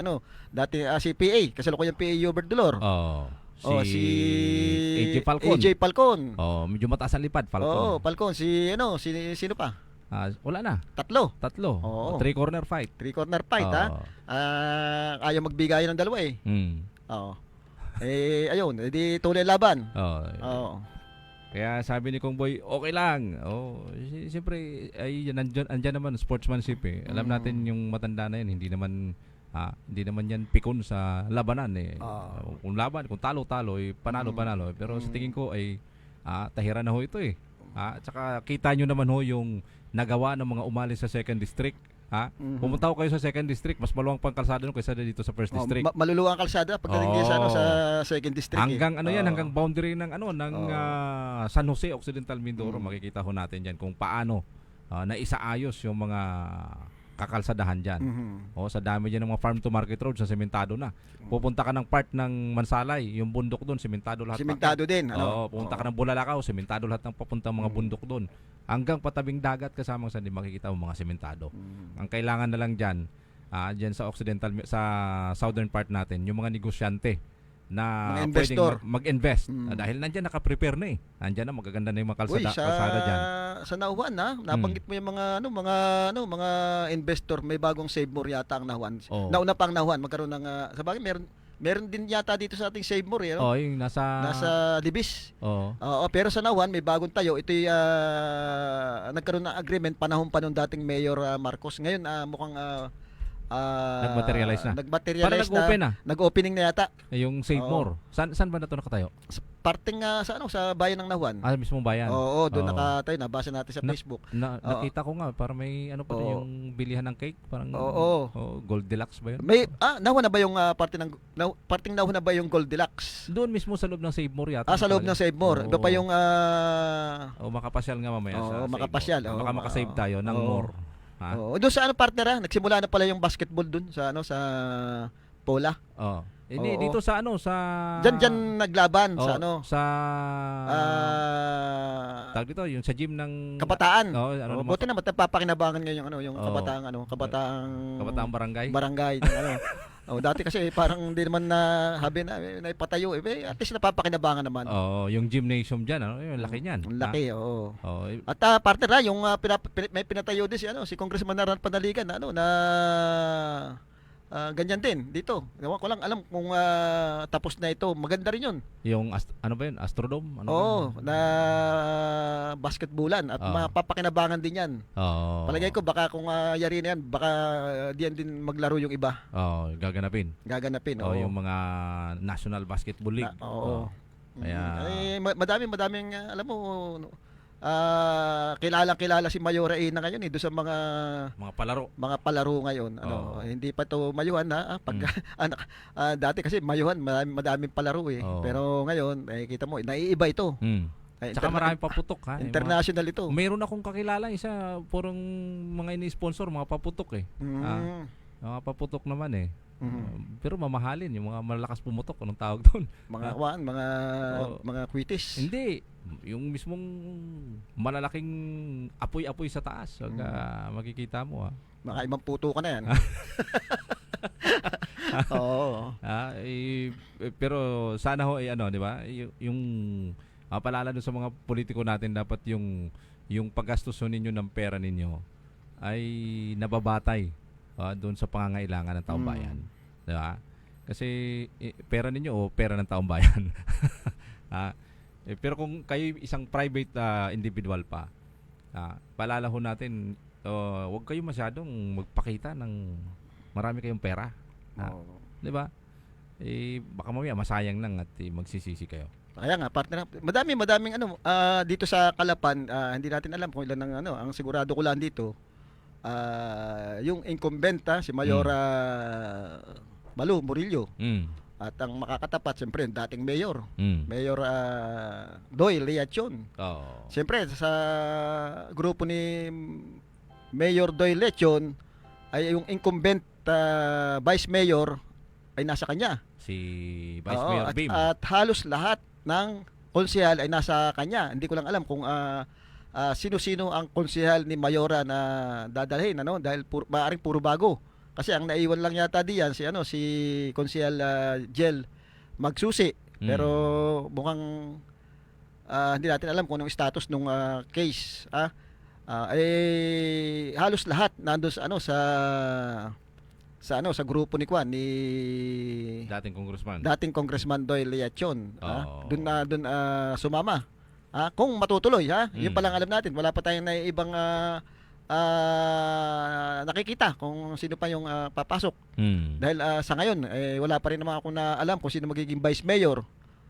dati si PA, kasalukuyang PA Hubert Dolor. Oo. Si AJ Falcon. AJ Falcon. Medyo mataas ang lipad, Falcon. Falcon. Sino pa? Wala na. 3. 3. Oo. 3 corner fight. 3 corner fight ha. Oo. Ayaw magbigayan ng dalawa eh. Oo. Ayun, edi tuloy laban. Oo. Kaya sabi ni Kong Boy, okay lang. Siyempre, andyan naman sportsmanship eh. Alam natin yung matanda na yan, hindi naman yan pikon sa labanan eh. Kung talo, panalo. Pero sa tingin ko ay tahiran na ho ito eh. Tsaka kita nyo naman ho yung nagawa ng mga umalis sa second district. Pumunta ko kayo sa second district, mas maluwang pang kalsada nung kaysa dito sa first district. Maluluwang kalsada pagdating sa second district. Hanggang hanggang boundary ng San Jose Occidental Mindoro, makikita ho natin diyan kung paano naisaayos yung mga kakalsadahan diyan. Sa dami diyan ng mga farm to market roads sa sementado na. Pupunta ka ng part ng Mansalay, yung bundok doon, sementado lahat. Sementado din, pupunta ka ng Bulalakaw, sementado lahat ng papuntang mga bundok doon. Hanggang patabing dagat kasamang sandi makikita mo mga sementado. Ang kailangan na lang diyan, diyan sa occidental, sa southern part natin, yung mga negosyante na mga pwedeng investor. mag-invest. Dahil nandiyan naka-prepare na eh. Nandiyan na magaganda na yung mga kalsada diyan. Sa Nauhan nabanggit mo yung mga investor, may bagong Save More yata ang Nauhan. Nauna pa ang Nauhan, magkaroon ng sabagay meron din yata dito sa ating Save More yung nasa Libis. Oo. Pero sa Nauhan may bagong tayo. Ito nagkaroon ng agreement panahon pa nung dating Mayor Marcos. Ngayon mukhang nag-materialize na. Nag-materialize na. Nag-open na. Nag-opening na yata. Yung Save More. Saan ba na ito nakatayo? Parting sa bayan ng Nauhan. Mismong bayan. Oo, doon nakatayo. Nabasa natin sa Facebook. Nakita ko nga, para may pa rin yung bilihan ng cake. Parang Gold Deluxe ba yun? Nauhan na ba yung parting Nauhan na ba yung Gold Deluxe? Doon mismo sa loob ng Save More yata. Sa loob ng Save More. Doon pa yung makapasyal nga mamaya sa makapasyal. Baka makasave tayo ng more. Doon sa partner nagsimula na pala yung basketball doon sa Pola. Hindi dito sa Diyan naglaban sa tawag dito yung sa gym ng Kabataan. Buti na mapapakinabangan ngayon yung kabataang barangay dati kasi parang hindi naman na ipatayo at least napapakinabangan naman. Yung gymnasium diyan yung laki niyan. Laki, At partner yung may pinatayo din si Congressman Naran Panaligan na ganyan din dito. Ewan ko lang alam kung tapos na ito. Maganda rin yun. Yung Astrodome? Na basketballan at mapapakinabangan din yan. Palagay ko baka kung yari na yan, baka diyan din maglaro yung iba. Gaganapin. Yung mga National Basketball League. Kaya madaming alam mo kilala si Mayora Ina ngayon doon sa mga palaro ngayon hindi pa to mayuhan dati kasi mayuhan madaming palaro pero ngayon kita mo naiiba ito. Tsaka marami paputok international ito. Mayroon akong kakilala isa purong mga ini-sponsor mga paputok mga paputok naman pero mamahalin yung mga malalakas pumutok, anong tawag doon? Mga kwitis. Hindi, yung mismong malalaking apoy-apoy sa taas. Makikita mo Baka ibang puto ka na yan. Pero sana ho ano, 'di ba? Yung paalala doon sa mga politiko natin, dapat yung paggastos ho ninyo ng pera ninyo ay nababatay doon sa pangangailangan ng taong bayan. 'Di ba? Kasi pera ninyo o pera ng taong bayan. Pero kung kayo isang private individual pa, paalala ho natin, huwag kayo masyadong magpakita ng marami kayong pera. 'Di ba? Baka mamaya masayang lang at magsisisi kayo. Kaya nga, partner, madaming dito sa Calapan, hindi natin alam kung ilan ang sigurado ko lang dito, yung incumbent, si Mayora Malu Murillo. At ang makakatapat, siyempre, yung dating mayor, Mayor Doyle Leachon. Siyempre, sa grupo ni Mayor Doyle Leachon, ay yung incumbent vice mayor ay nasa kanya. Si Vice Mayor Bim. At halos lahat ng konsehal ay nasa kanya. Hindi ko lang alam kung sino-sino ang konsehal ni Mayora na dadalhin, dahil maaaring puro bago. Kasi ang naiwan lang yata diyan si konsehal Jel Magsusi. Pero mukhang hindi natin alam kung anong status nung case. Halos lahat nandoon sa grupo ni Kwan, ni dating congressman Doyle Leachon. Doon sumama. Kung matutuloy, yun pa lang alam natin. Wala pa tayong ibang nakikita kung sino pa yung papasok. Dahil sa ngayon wala pa rin naman ako na alam kung sino magiging vice mayor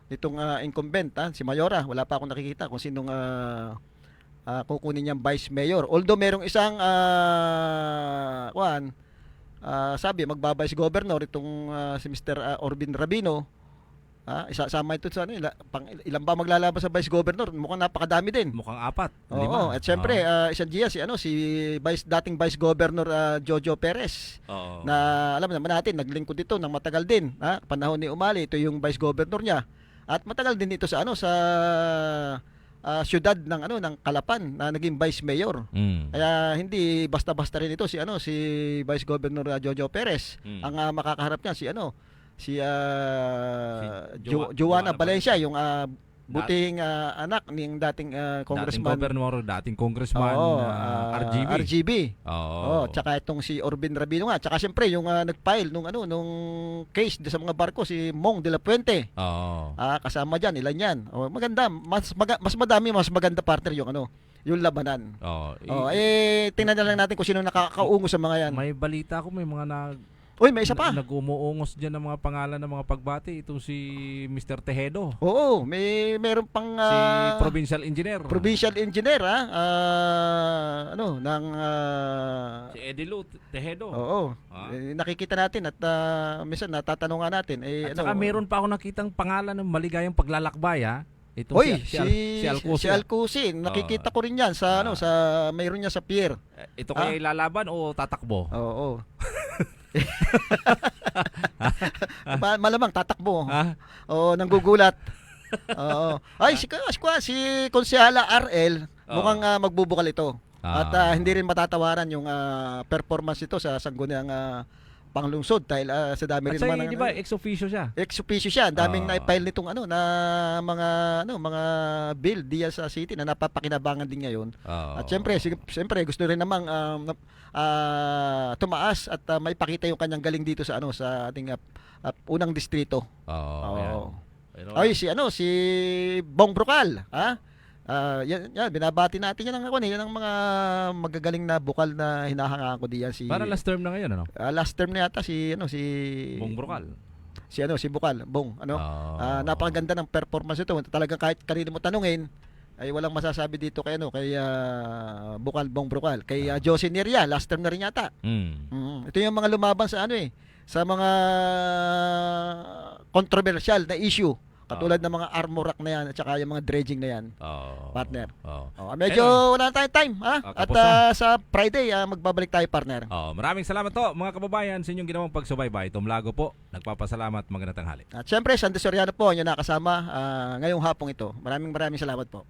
nitong incumbent, si Mayora. Wala pa akong nakikita kung sinong kukunin niyang vice mayor. Although merong isang sabi magba-vice governor itong si Mr. Orbin Rabino. Isasama ito sa ilan ba maglalaban sa vice governor? Mukhang napakadami din. Mukhang 4. Oo, at syempre isang diya si dating vice governor Jojo Perez. Na alam naman natin naglingkod dito ng matagal din, panahon ni Umali, ito yung vice governor niya. At matagal din ito sa siyudad ng Calapan na naging vice mayor. Kaya hindi basta-basta rin ito si Vice Governor Jojo Perez. Ang makakaharap niya si Joanna Valencia, yung buting anak ng dating congressman, dating congressman RGB. Tsaka itong si Orbin Rabino nga. Tsaka siyempre yung nag-file nung case sa mga barko, si Mong de la Puente. Kasama diyan, ilan yan. Maganda, mas madami, mas maganda partner yung labanan. Tingnan na lang natin kung sino nakakaungo sa mga yan. May balita ko, may mga may isa pa. Nag-umuungos diyan ng mga pangalan ng mga pagbati. Itong si Mr. Tejedo. Oo, meron pang si provincial engineer. Si Edilu Tejedo. Oo. Nakikita natin at minsan natatanungan natin at saka meron pa ako nakitang pangalan ng maligayang paglalakbay, Ito si Alcusi. Nakikita ko rin 'yan sa mayroon niya sa pier. Ah. Ito kaya ilalaban o tatakbo? Oo. Malamang tatakbo. Oo, nanggugulat. Oo. Ay, si Konsehala RL mukhang magbubukal ito. At hindi rin matatawaran yung performance ito sa sangguniang panglungsod dahil sa dami rin naman di ba ex-officio siya? Ex-officio siya. Daming na-file nitong na mga bill diyan sa city na napapakinabangan din ngayon. At siyempre gusto rin namang tumaas at maipakita yung kanyang galing dito sa ating unang distrito. Ay si Bong Brocal, yan, binabati natin yan ang mga magagaling na bukal na hinahangaan ko diyan para last term na ngayon last term na yata si Bong Brocal. Si Bukal, Bong, napakaganda ng performance ito. Talagang kahit kanino mo tanungin ay walang masasabi dito kay Bukal, Bong Brocal. Kay Josie Neria, last term na rin yata. Ito yung mga lumaban sa sa mga controversial na issue. Katulad ng mga armor rack na yan at saka yung mga dredging na yan. Partner. Medyo wala tayong time, at sa Friday magbabalik tayo, partner. Maraming salamat to mga kababayan sa inyong ginawang pagsubaybay. Tom Lago po, nagpapasalamat, magandang tanghali. At syempre, Sandy Soriano po ang inyong nakasama ngayong hapong ito. Maraming salamat po.